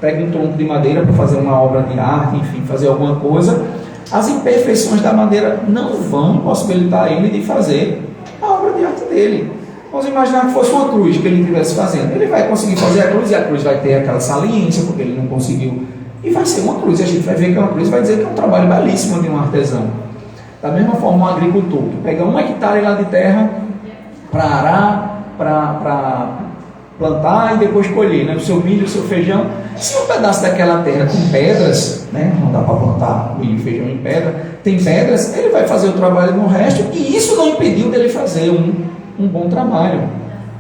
pega um tronco de madeira para fazer uma obra de arte, enfim, fazer alguma coisa, as imperfeições da madeira não vão possibilitar ele de fazer a obra de arte dele. Vamos imaginar que fosse uma cruz que ele estivesse fazendo. Ele vai conseguir fazer a cruz e a cruz vai ter aquela saliência, porque ele não conseguiu. E vai ser uma cruz. E a gente vai ver que é uma cruz, vai dizer que é um trabalho belíssimo de um artesão. Da mesma forma, um agricultor que pega 1 hectare lá de terra para arar, para plantar e depois colher, né? O seu milho, o seu feijão. Se um pedaço daquela terra com pedras, né? Não dá para plantar milho e feijão em pedra, tem pedras, ele vai fazer o trabalho no resto e isso não impediu dele fazer um bom trabalho.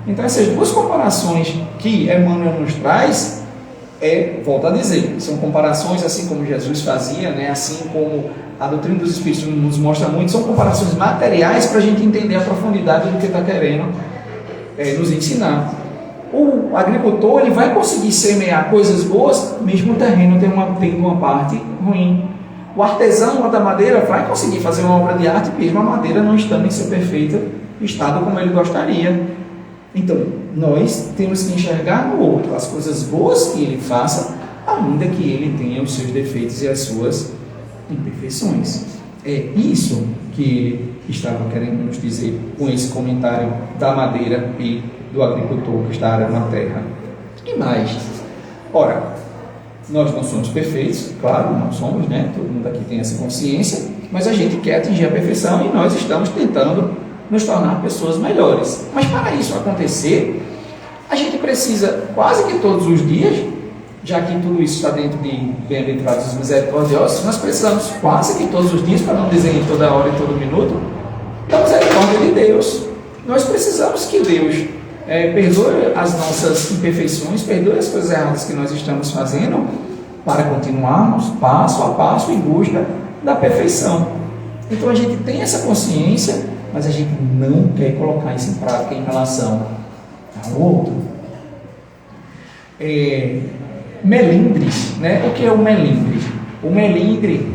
Então essas duas comparações que Emmanuel nos traz, volto a dizer, são comparações assim como Jesus fazia, né? Assim como a doutrina dos Espíritos nos mostra muito, são comparações materiais para a gente entender a profundidade do que está querendo nos ensinar. O agricultor ele vai conseguir semear coisas boas, mesmo o terreno tendo uma parte ruim. O artesão da madeira vai conseguir fazer uma obra de arte, mesmo a madeira não estando em seu perfeito estado como ele gostaria. Então, nós temos que enxergar no outro as coisas boas que ele faça, ainda que ele tenha os seus defeitos e as suas imperfeições. É isso que ele estava querendo nos dizer com esse comentário da madeira e do agricultor que está arando a terra. E mais? Ora, nós não somos perfeitos, claro, não somos, né? Todo mundo aqui tem essa consciência, mas a gente quer atingir a perfeição e nós estamos tentando nos tornar pessoas melhores. Mas para isso acontecer, a gente precisa quase que todos os dias, já que tudo isso está dentro de bem-aventurados os misericordiosos, nós precisamos quase que todos os dias, para não dizer em toda hora e todo minuto, da misericórdia de Deus. Nós precisamos que Deus perdoe as nossas imperfeições, perdoe as coisas erradas que nós estamos fazendo, para continuarmos passo a passo em busca da perfeição. Então a gente tem essa consciência, mas a gente não quer colocar isso em prática em relação ao outro. Melindres, né? O que é o melindre? O melindre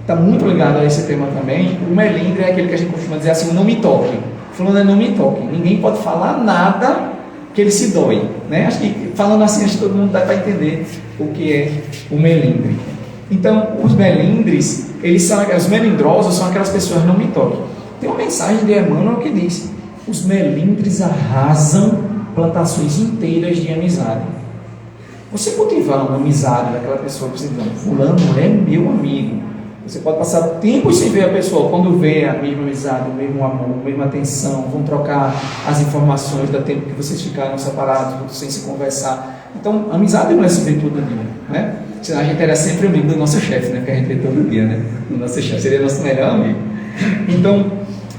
está muito ligado a esse tema também. O melindre é aquele que a gente costuma dizer assim, não me toque. Falando não me toque. Ninguém pode falar nada que ele se dói, né? Acho que falando assim, acho que todo mundo dá para entender o que é o melindre. Então, os melindres, os melindrosos são aquelas pessoas não me toquem. Tem uma mensagem de Emmanuel que diz: os melindres arrasam plantações inteiras de amizade. Você cultivar uma amizade daquela pessoa que você diz, fulano é meu amigo. Você pode passar tempos sem ver a pessoa, quando vê a mesma amizade, o mesmo amor, a mesma atenção, vão trocar as informações do tempo que vocês ficaram separados, sem se conversar. Então, amizade não é se ver todo dia, né? Senão a gente era sempre amigo do nosso chefe, né? Que a gente vê todo dia, né? O nosso chefe seria nosso melhor amigo. Então,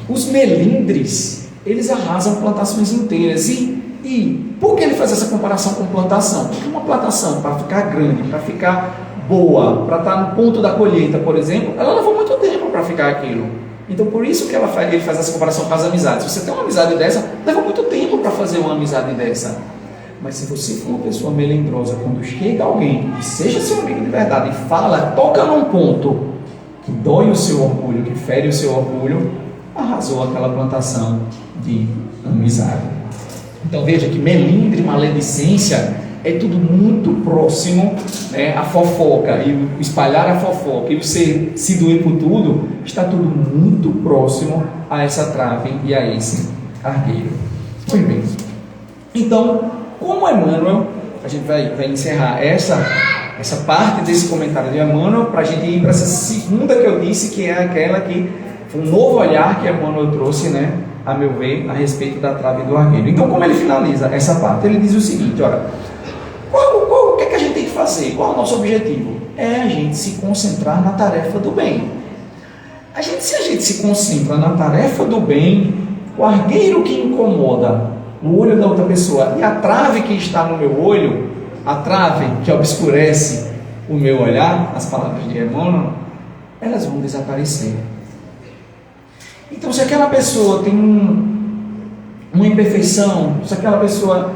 os melindres, eles arrasam plantações inteiras. E por que ele faz essa comparação com plantação? Porque uma plantação, para ficar grande, para ficar boa, para estar no ponto da colheita, por exemplo, ela levou muito tempo para ficar aquilo. Então, por isso que ele faz essa comparação com as amizades. Se você tem uma amizade dessa, leva muito tempo para fazer uma amizade dessa. Mas se você for uma pessoa melindrosa, quando chega alguém que seja seu amigo de verdade e fala, toca num ponto que dói o seu orgulho, que fere o seu orgulho, arrasou aquela plantação de amizade. Então veja que melindre e maledicência é tudo muito próximo, né? A fofoca e o espalhar a fofoca e o se doer por tudo, está tudo muito próximo a essa trave e a esse argueiro. Pois bem, então, como Emmanuel, a gente vai encerrar essa parte desse comentário de Emmanuel para a gente ir para essa segunda que eu disse, que é aquela que foi um novo olhar que Emmanuel trouxe, né, a meu ver, a respeito da trave do argueiro. Então, como ele finaliza essa parte? Ele diz o seguinte, olha, o que é que a gente tem que fazer? Qual é o nosso objetivo? É a gente se concentrar na tarefa do bem. Se a gente se concentra na tarefa do bem, o argueiro que incomoda o olho da outra pessoa e a trave que está no meu olho, a trave que obscurece o meu olhar, as palavras de Emmanuel, elas vão desaparecer. Então, se aquela pessoa tem uma imperfeição, se aquela pessoa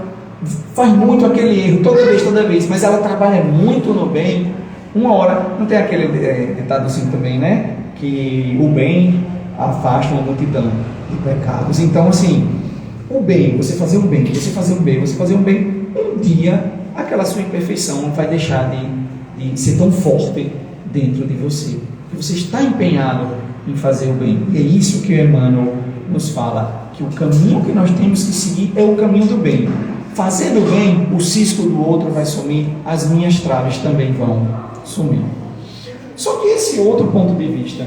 faz muito aquele erro toda vez, mas ela trabalha muito no bem, uma hora, não tem aquele ditado assim também, né? Que o bem afasta uma multidão de pecados. Então, assim, o bem, você fazer um bem, um dia aquela sua imperfeição não vai deixar de ser tão forte dentro de você. Você está empenhado em fazer o bem. E é isso que o Emmanuel nos fala, que o caminho que nós temos que seguir é o caminho do bem. Fazendo bem, o cisco do outro vai sumir, as minhas traves também vão sumir. Só que esse outro ponto de vista,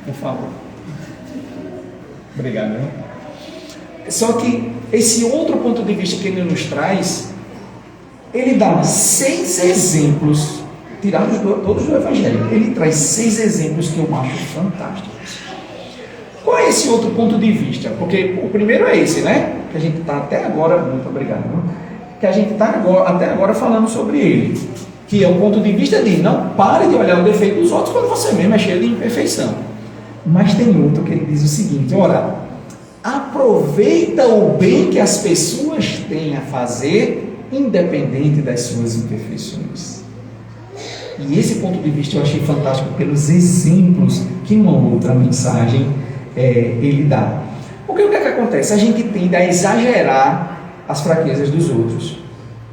por favor. Obrigado. Só que esse outro ponto de vista que ele nos traz, ele dá 6 exemplos, tirados todos do Evangelho. Ele traz 6 exemplos que eu acho fantásticos. Qual é esse outro ponto de vista? Porque o primeiro é esse, né? Que a gente está até agora, muito obrigado, que a gente está até agora falando sobre ele. Que é o ponto de vista de não pare de olhar o defeito dos outros quando você mesmo é cheio de imperfeição. Mas tem outro que ele diz o seguinte, ora, aproveita o bem que as pessoas têm a fazer, independente das suas imperfeições. E esse ponto de vista eu achei fantástico pelos exemplos que uma outra mensagem ele dá. Porque o que é que acontece? A gente tende a exagerar as fraquezas dos outros,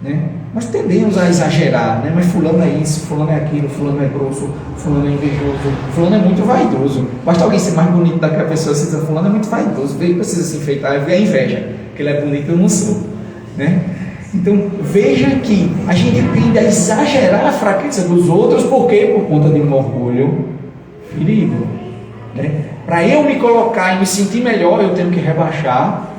né? Nós tendemos a exagerar, né? Mas fulano é isso, fulano é aquilo, fulano é grosso, fulano é invejoso, fulano é muito vaidoso. Basta alguém ser mais bonito do que a pessoa, você diz, fulano é muito vaidoso, ele precisa se enfeitar, vê a inveja, que ele é bonito e eu não sou, né? Então, veja que a gente tende a exagerar a fraqueza dos outros, por quê? Por conta de um orgulho ferido, né? Para eu me colocar e me sentir melhor, eu tenho que rebaixar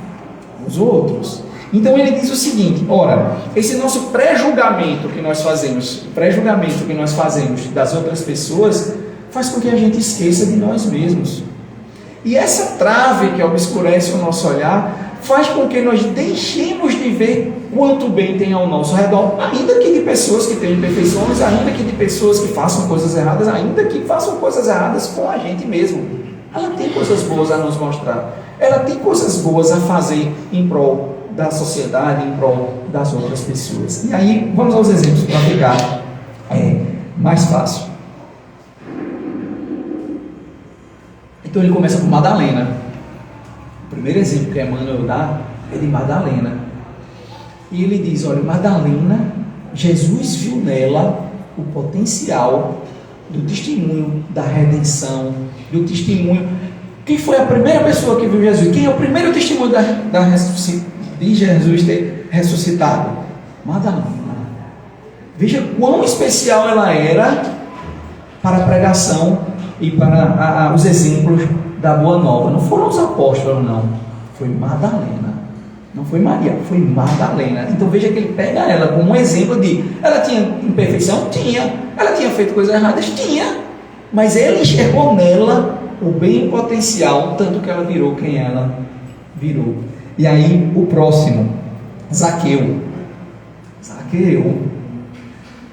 os outros. Então ele diz o seguinte, ora, esse nosso pré-julgamento que nós fazemos das outras pessoas, faz com que a gente esqueça de nós mesmos. E essa trave que obscurece o nosso olhar, faz com que nós deixemos de ver quanto bem tem ao nosso redor, ainda que de pessoas que têm imperfeições, ainda que de pessoas que façam coisas erradas, ainda que façam coisas erradas com a gente mesmo. Ela tem coisas boas a nos mostrar, ela tem coisas boas a fazer em prol da sociedade, em prol das outras pessoas. E aí, vamos aos exemplos para ficar mais fácil. Então ele começa com Madalena. O primeiro exemplo que Emmanuel dá é de Madalena. E ele diz, olha, Madalena, Jesus viu nela o potencial do testemunho da redenção, do testemunho. Quem foi a primeira pessoa que viu Jesus? Quem é o primeiro testemunho de Jesus ter ressuscitado? Madalena. Veja quão especial ela era para a pregação e para os exemplos da Boa Nova. Não foram os apóstolos, não. Foi Madalena. Não foi Maria, foi Madalena. Então veja que ele pega ela como um exemplo de... Ela tinha imperfeição? Tinha. Ela tinha feito coisas erradas? Tinha. Mas ele enxergou nela o bem potencial, tanto que ela virou quem ela virou. E aí o próximo, Zaqueu.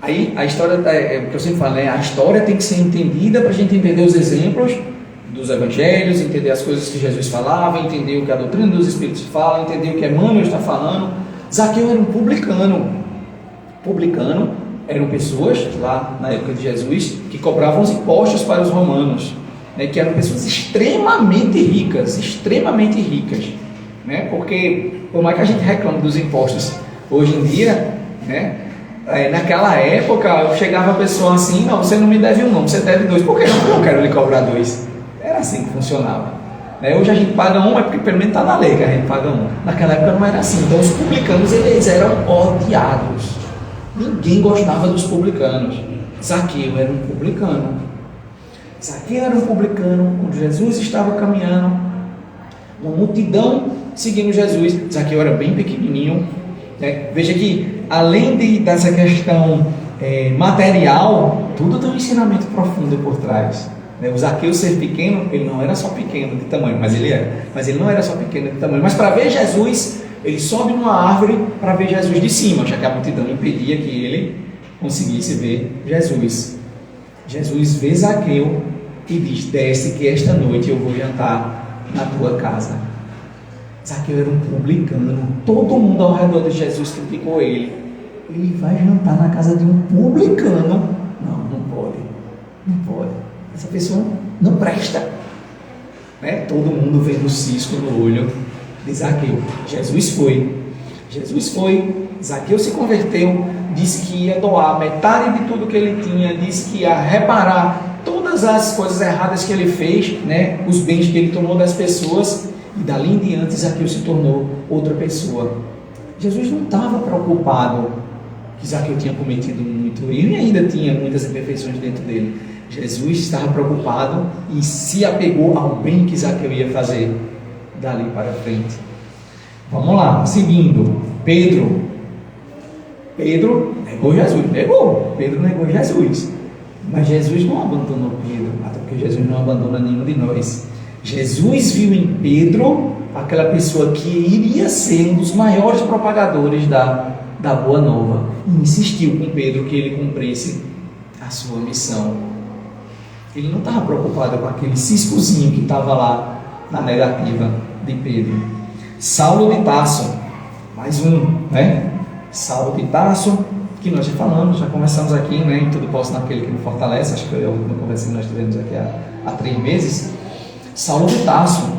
Aí a história, o que eu sempre falo, a história tem que ser entendida para a gente entender os exemplos dos evangelhos, entender as coisas que Jesus falava, entender o que a doutrina dos Espíritos fala, entender o que Emmanuel está falando. Zaqueu era um publicano. Publicano eram pessoas, lá na época de Jesus, que cobravam os impostos para os romanos, né, que eram pessoas extremamente ricas, né, porque, por mais que a gente reclame dos impostos hoje em dia, né, naquela época, chegava a pessoa assim, não, você não me deve um não, você deve dois, por que não? Eu quero lhe cobrar dois. Era assim que funcionava. Hoje a gente paga um, é porque pelo menos está na lei que a gente paga um. Naquela época não era assim. Então os publicanos, eles eram odiados. Ninguém gostava dos publicanos. Zaqueu era um publicano. Quando Jesus estava caminhando, uma multidão seguindo Jesus. Zaqueu era bem pequenininho. Veja que, além dessa questão material, tudo tem um ensinamento profundo por trás. O Zaqueu ser pequeno, ele não era só pequeno de tamanho, mas ele era. Mas ele não era só pequeno de tamanho. Mas para ver Jesus, ele sobe numa árvore para ver Jesus de cima, já que a multidão impedia que ele conseguisse ver Jesus. Jesus vê Zaqueu e diz: desce que esta noite eu vou jantar na tua casa. Zaqueu era um publicano. Todo mundo ao redor de Jesus criticou ele. Ele vai jantar na casa de um publicano? Não pode. Essa pessoa não presta. Todo mundo vendo o cisco no olho de Zaqueu. Jesus foi. Zaqueu se converteu, disse que ia doar metade de tudo que ele tinha, disse que ia reparar todas as coisas erradas que ele fez, os bens que ele tomou das pessoas, e dali em diante Zaqueu se tornou outra pessoa. Jesus não estava preocupado que Zaqueu tinha cometido muito erro e ainda tinha muitas imperfeições dentro dele. Jesus estava preocupado e se apegou ao bem que Zaqueu ia fazer dali para frente. Vamos lá, seguindo. Pedro negou Jesus. Pedro negou Jesus. Mas Jesus não abandonou Pedro, até porque Jesus não abandona nenhum de nós. Jesus viu em Pedro aquela pessoa que iria ser um dos maiores propagadores da Boa Nova. E insistiu com Pedro que ele cumprisse a sua missão. Ele não estava preocupado com aquele ciscozinho que estava lá na negativa de Pedro. Saulo de Tarso, mais um, Saulo de Tarso, que nós já falamos, já começamos aqui, em Tudo Posso naquele que me fortalece. Acho que foi a última conversa que nós tivemos aqui há 3 meses. Saulo de Tarso,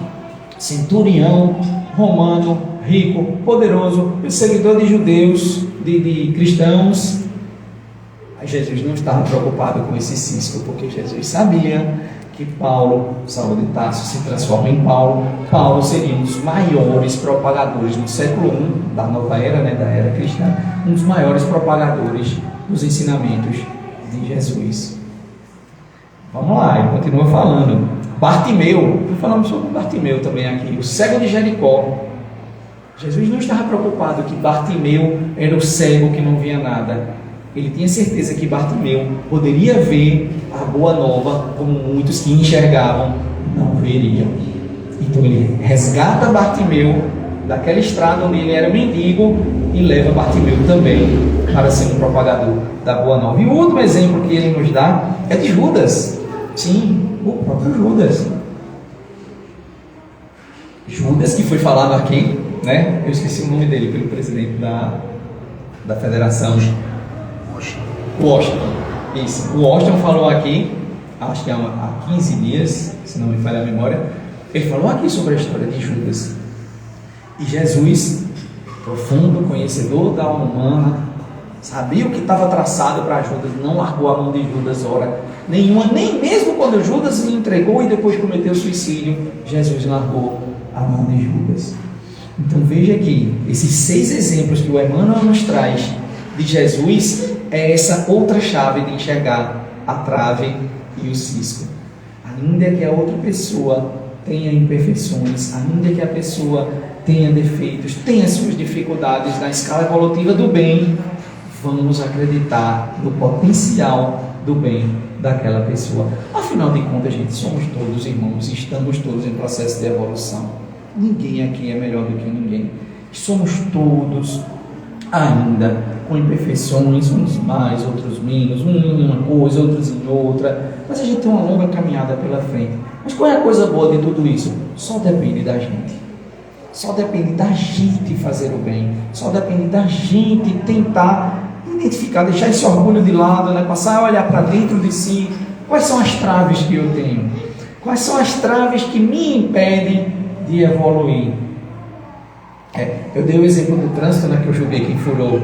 centurião, romano, rico, poderoso, perseguidor de judeus, de cristãos. Jesus não estava preocupado com esse cisco, porque Jesus sabia que Saulo de Tarso se transforma em Paulo seria um dos maiores propagadores no século I da nova era, da era cristã, um dos maiores propagadores dos ensinamentos de Jesus. Vamos lá, ele continua falando. Bartimeu, falamos sobre Bartimeu também aqui, o cego de Jericó. Jesus não estava preocupado que Bartimeu era o cego que não via nada. Ele tinha certeza que Bartimeu poderia ver a Boa Nova como muitos que enxergavam não veriam. Então ele resgata Bartimeu daquela estrada onde ele era mendigo e leva Bartimeu também para ser um propagador da Boa Nova. E o último exemplo que ele nos dá é de Judas. Sim, o próprio Judas. Judas, que foi falado aqui, eu esqueci o nome dele, pelo presidente da federação. Washington. Isso. O Washington falou aqui, acho que há 15 dias, se não me falha a memória, ele falou aqui sobre a história de Judas. E Jesus, profundo conhecedor da alma humana, sabia o que estava traçado para Judas, não largou a mão de Judas hora nenhuma, nem mesmo quando Judas lhe entregou e depois cometeu suicídio, Jesus largou a mão de Judas. Então veja aqui, esses 6 exemplos que o Emmanuel nos traz de Jesus é essa outra chave de enxergar a trave e o cisco. Ainda que a outra pessoa tenha imperfeições, ainda que a pessoa tenha defeitos, tenha suas dificuldades na escala evolutiva do bem, vamos acreditar no potencial do bem daquela pessoa. Afinal de contas, gente, somos todos irmãos, estamos todos em processo de evolução. Ninguém aqui é melhor do que ninguém. Somos todos ainda com imperfeições, uns mais, outros menos, um em uma coisa, outros em outra, mas a gente tem uma longa caminhada pela frente. Mas qual é a coisa boa de tudo isso? Só depende da gente. Só depende da gente fazer o bem. Só depende da gente tentar identificar, deixar esse orgulho de lado, né? Passar a olhar para dentro de si. Quais são as traves que eu tenho? Quais são as traves que me impedem de evoluir? Eu dei o exemplo do trânsito, né, que eu julguei quem furou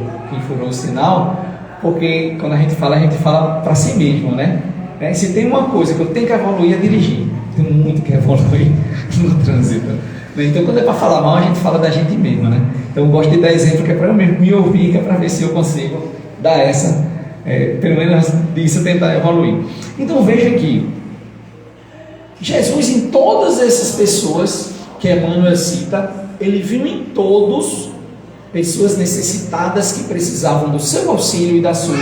o sinal, porque quando a gente fala para si mesmo, né? Se tem uma coisa que eu tenho que evoluir é dirigir. Tenho muito que evoluir no trânsito. Então, quando é para falar mal, a gente fala da gente mesmo, né? Então, eu gosto de dar exemplo que é para eu mesmo me ouvir, que é para ver se eu consigo dar pelo menos disso, tentar evoluir. Então, veja aqui, Jesus, em todas essas pessoas que Emmanuel cita, ele viu em todos pessoas necessitadas que precisavam do seu auxílio e da sua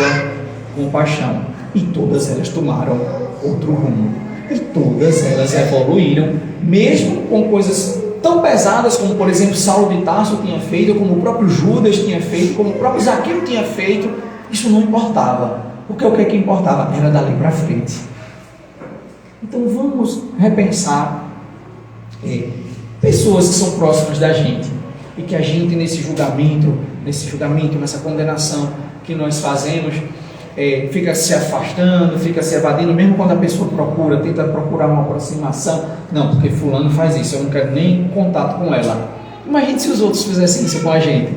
compaixão. E todas elas tomaram outro rumo. E todas elas evoluíram, mesmo com coisas tão pesadas como, por exemplo, Saulo de Tarso tinha feito, como o próprio Judas tinha feito, como o próprio Zaqueu tinha feito. Isso não importava, porque o que importava era dali para frente. Então vamos repensar pessoas que são próximas da gente e que a gente nesse julgamento, nessa condenação que nós fazemos, fica se afastando, fica se evadindo, mesmo quando a pessoa tenta procurar uma aproximação. Não, porque fulano faz isso, eu não quero nem contato com ela. Imagine se os outros fizessem isso com a gente.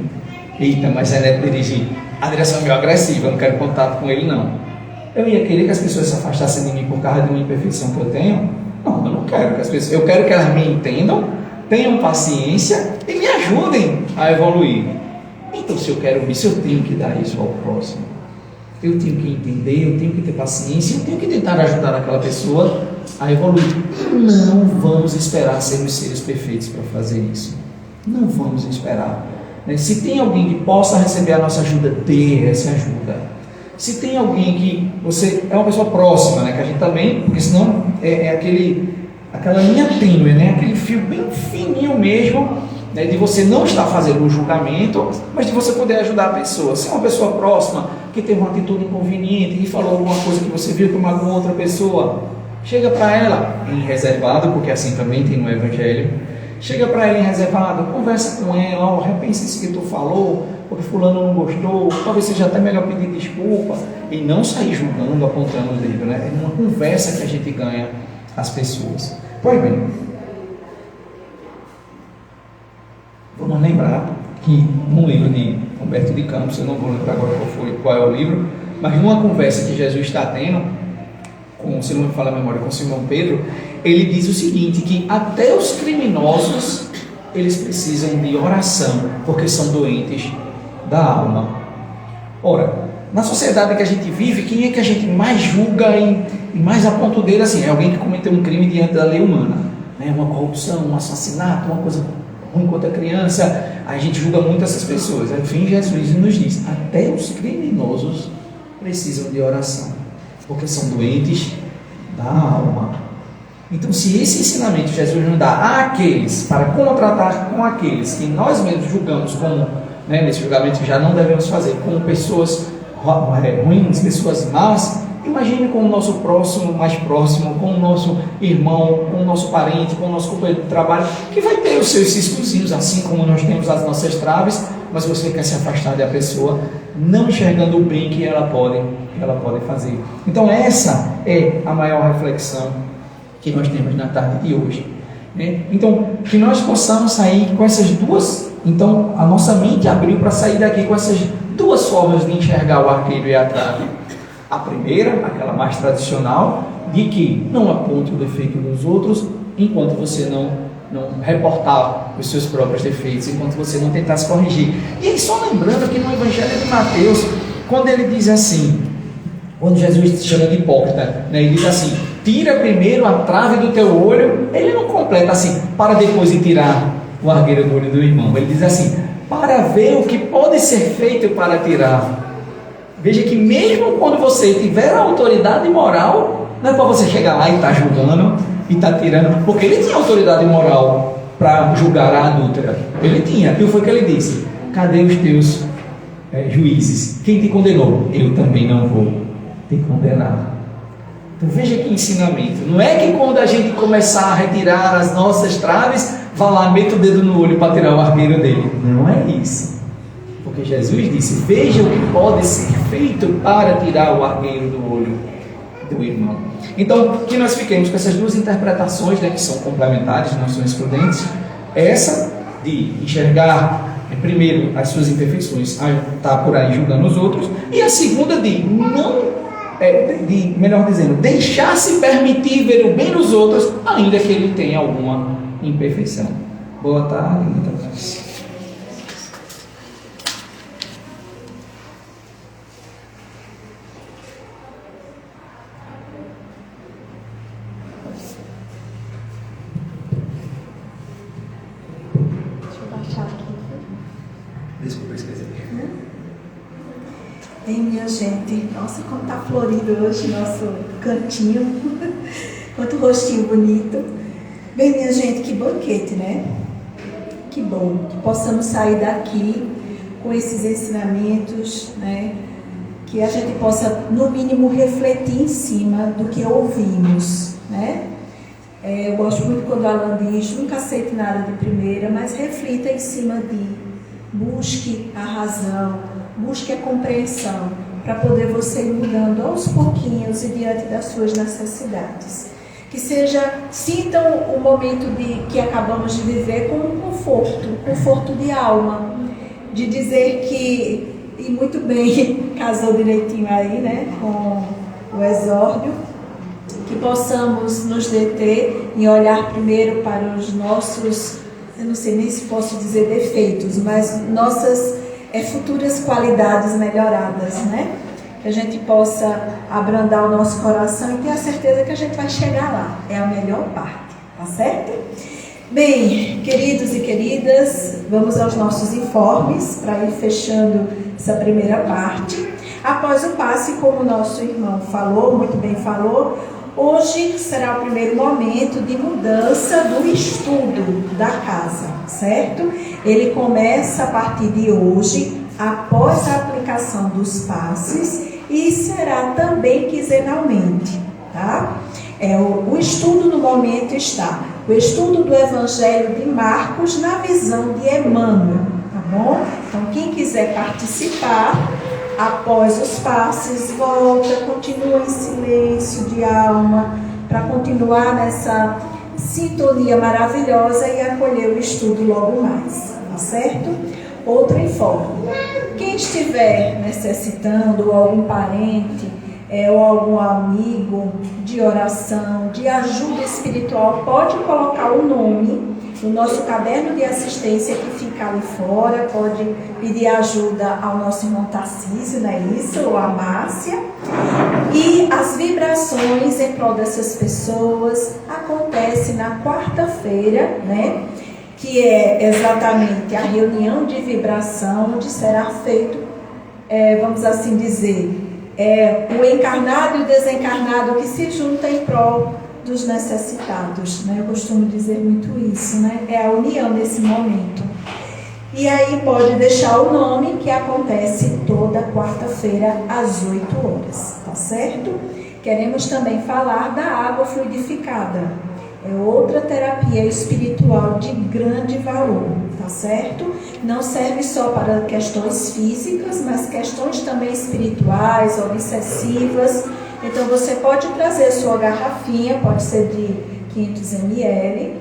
Eita, mas é neto dirigir. A direção é meio agressiva, eu não quero contato com ele não. Eu ia querer que as pessoas se afastassem de mim por causa de uma imperfeição que eu tenho? Não, eu não quero que as pessoas... Eu quero que elas me entendam, tenham paciência e me ajudem a evoluir. Então, se eu quero isso, eu tenho que dar isso ao próximo. Eu tenho que entender, eu tenho que ter paciência, eu tenho que tentar ajudar aquela pessoa a evoluir. Não vamos esperar sermos seres perfeitos para fazer isso. Não vamos esperar. Se tem alguém que possa receber a nossa ajuda, dê essa ajuda. Se tem alguém que você é uma pessoa próxima, né, que a gente também, porque senão aquela linha tênue, né, aquele fio bem fininho mesmo, né, de você não estar fazendo um julgamento, mas de você poder ajudar a pessoa. Se é uma pessoa próxima que teve uma atitude inconveniente e falou alguma coisa que você viu que magoou outra pessoa, chega para ela em reservado, porque assim também tem no Evangelho. Chega para ela em reservado, conversa com ela, repensa isso que tu falou, porque fulano não gostou, talvez seja até melhor pedir desculpa e não sair julgando, apontando o dedo, né? É numa conversa que a gente ganha as pessoas. Pois bem, vamos lembrar que num livro de Humberto de Campos, eu não vou lembrar agora qual é o livro, mas numa conversa que Jesus está tendo, se não me falha a memória, com Simão Pedro, ele diz o seguinte, que até os criminosos, eles precisam de oração, porque são doentes da alma. Ora, na sociedade que a gente vive, quem é que a gente mais julga e mais aponta o dedo assim? É alguém que cometeu um crime diante da lei humana, né? Uma corrupção, um assassinato, uma coisa ruim contra a criança. A gente julga muito essas pessoas. Enfim, Jesus nos diz, até os criminosos precisam de oração, porque são doentes da alma. Então, se esse ensinamento Jesus nos dá àqueles, para como tratar com aqueles que nós mesmos julgamos como, né, nesse julgamento já não devemos fazer, como pessoas ruins, pessoas más, imagine com o nosso próximo, mais próximo, com o nosso irmão, com o nosso parente, com o nosso companheiro de trabalho, que vai ter os seus ciscozinhos, assim como nós temos as nossas traves, mas você quer se afastar da pessoa, não enxergando o bem que ela pode fazer. Então, essa é a maior reflexão que nós temos na tarde de hoje, né? Então, que nós possamos sair com essas duas. Então, a nossa mente abriu para sair daqui com essas duas formas de enxergar o arqueiro e a trave. A primeira, aquela mais tradicional, de que não aponte o defeito dos outros enquanto você não reportar os seus próprios defeitos, enquanto você não tentar se corrigir. E aí, só lembrando que no Evangelho de Mateus, quando ele diz assim, quando Jesus chama de hipócrita, né, ele diz assim, tira primeiro a trave do teu olho. Ele não completa assim, para depois de tirar o argueiro do olho do irmão. Ele diz assim, para ver o que pode ser feito para tirar. Veja que mesmo quando você tiver a autoridade moral, não é para você chegar lá e estar julgando e estar tirando, porque ele tinha autoridade moral para julgar a adúltera. Ele tinha. E foi o que ele disse: cadê os teus juízes? Quem te condenou? Eu também não vou te condenar. Então veja que ensinamento. Não é que quando a gente começar a retirar as nossas traves, vá lá, meta o dedo no olho para tirar o argueiro dele. Não é isso. Porque Jesus disse: veja o que pode ser feito para tirar o argueiro do olho do irmão. Então, que nós fiquemos com essas duas interpretações, né, que são complementares, não são excludentes. Essa de enxergar primeiro as suas imperfeições, está por aí julgando os outros, e a segunda de não, melhor dizendo, deixar-se permitir ver o bem nos outros, ainda que ele tenha alguma imperfeição. Boa tarde, muita paz. Desculpa, esqueci. Bem, minha gente, nossa, como está florido hoje nosso cantinho, quanto rostinho bonito. Bem, minha gente, que banquete, né? Que bom que possamos sair daqui com esses ensinamentos, né? Que a gente possa, no mínimo, refletir em cima do que ouvimos, né? Eu gosto muito quando o Alan diz: nunca aceite nada de primeira, mas reflita em cima de. Busque a razão, busque a compreensão, para poder você ir mudando aos pouquinhos e diante das suas necessidades. Que sintam o momento que acabamos de viver como um conforto de alma, de dizer que, e muito bem, casou direitinho aí, né, com o exórdio, que possamos nos deter em olhar primeiro para os nossos, eu não sei nem se posso dizer defeitos, mas nossas futuras qualidades melhoradas, né? Que a gente possa abrandar o nosso coração e ter a certeza que a gente vai chegar lá. É a melhor parte, tá certo? Bem, queridos e queridas, vamos aos nossos informes para ir fechando essa primeira parte. Após o passe, como o nosso irmão falou, muito bem falou, hoje será o primeiro momento de mudança do estudo da casa, certo? Ele começa a partir de hoje, após a aplicação dos passes, e será também quinzenalmente, tá? O estudo no momento está o estudo do Evangelho de Marcos na visão de Emmanuel, tá bom? Então, quem quiser participar, após os passes, volta, continua em silêncio de alma, para continuar nessa sintonia maravilhosa e acolher o estudo logo mais, tá certo? Outro informe: quem estiver necessitando, ou algum parente, ou algum amigo de oração, de ajuda espiritual, pode colocar o nome no nosso caderno de assistência que fica ali fora, pode pedir ajuda ao nosso irmão Tarcísio, não é isso? Ou a Márcia. E as vibrações em prol dessas pessoas acontecem na quarta-feira, né? Que é exatamente a reunião de vibração, onde será feito, vamos assim dizer, o encarnado e o desencarnado que se juntam em prol dos necessitados, né? Eu costumo dizer muito isso, né? É a união nesse momento. E aí pode deixar o nome, que acontece toda quarta-feira às 8 horas, tá certo? Queremos também falar da água fluidificada. É outra terapia espiritual de grande valor, tá certo? Não serve só para questões físicas, mas questões também espirituais, obsessivas. Então você pode trazer sua garrafinha, pode ser de 500 ml,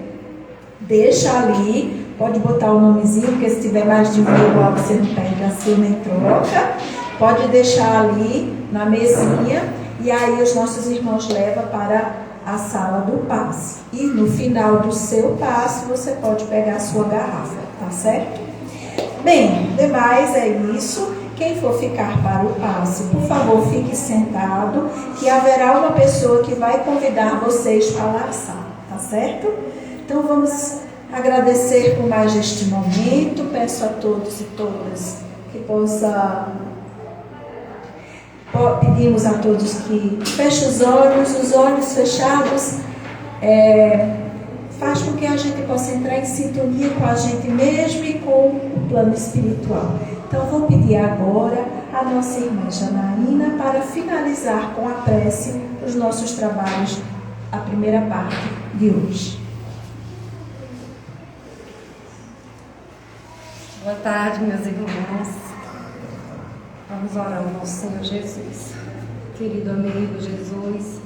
deixa ali, pode botar o nomezinho, porque se tiver mais de um igual você não perde a sua nem troca. Pode deixar ali na mesinha e aí os nossos irmãos levam para a sala do passe. E no final do seu passe você pode pegar a sua garrafa, tá certo? Bem, demais é isso. Quem for ficar para o passe, por favor, fique sentado, que haverá uma pessoa que vai convidar vocês para a sala, tá certo? Então vamos agradecer por mais este momento. Peço a todos e todas que pedimos a todos que fechem os olhos fechados, faz com que a gente possa entrar em sintonia com a gente mesmo e com o plano espiritual. Então vou pedir agora a nossa irmã Janaína para finalizar com a prece os nossos trabalhos, a primeira parte de hoje. Boa tarde, meus irmãos. Vamos orar ao nosso Senhor Jesus. Querido amigo Jesus,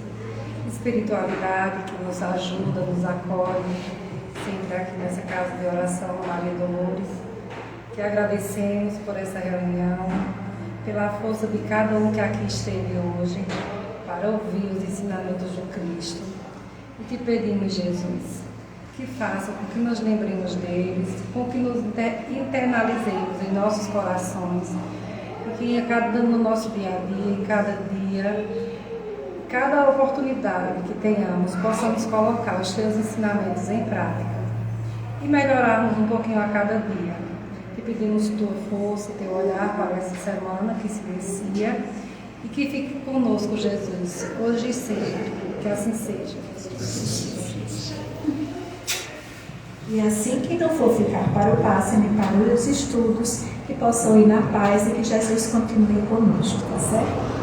espiritualidade que nos ajuda, nos acolhe, sempre aqui nessa casa de oração, Maria Dolores, que agradecemos por essa reunião, pela força de cada um que aqui esteve hoje, para ouvir os ensinamentos do Cristo. E te pedimos, Jesus, que faça com que nos lembremos deles, com que nos internalizemos em nossos corações, e que no nosso dia a dia, em cada dia, cada oportunidade que tenhamos, possamos colocar os teus ensinamentos em prática e melhorarmos um pouquinho a cada dia. Te pedimos tua força, teu olhar para essa semana que se inicia e que fique conosco, Jesus, hoje e sempre, que assim seja. E assim, quem não for ficar para o passe nem para os estudos, que possam ir na paz e que Jesus continue conosco, tá certo?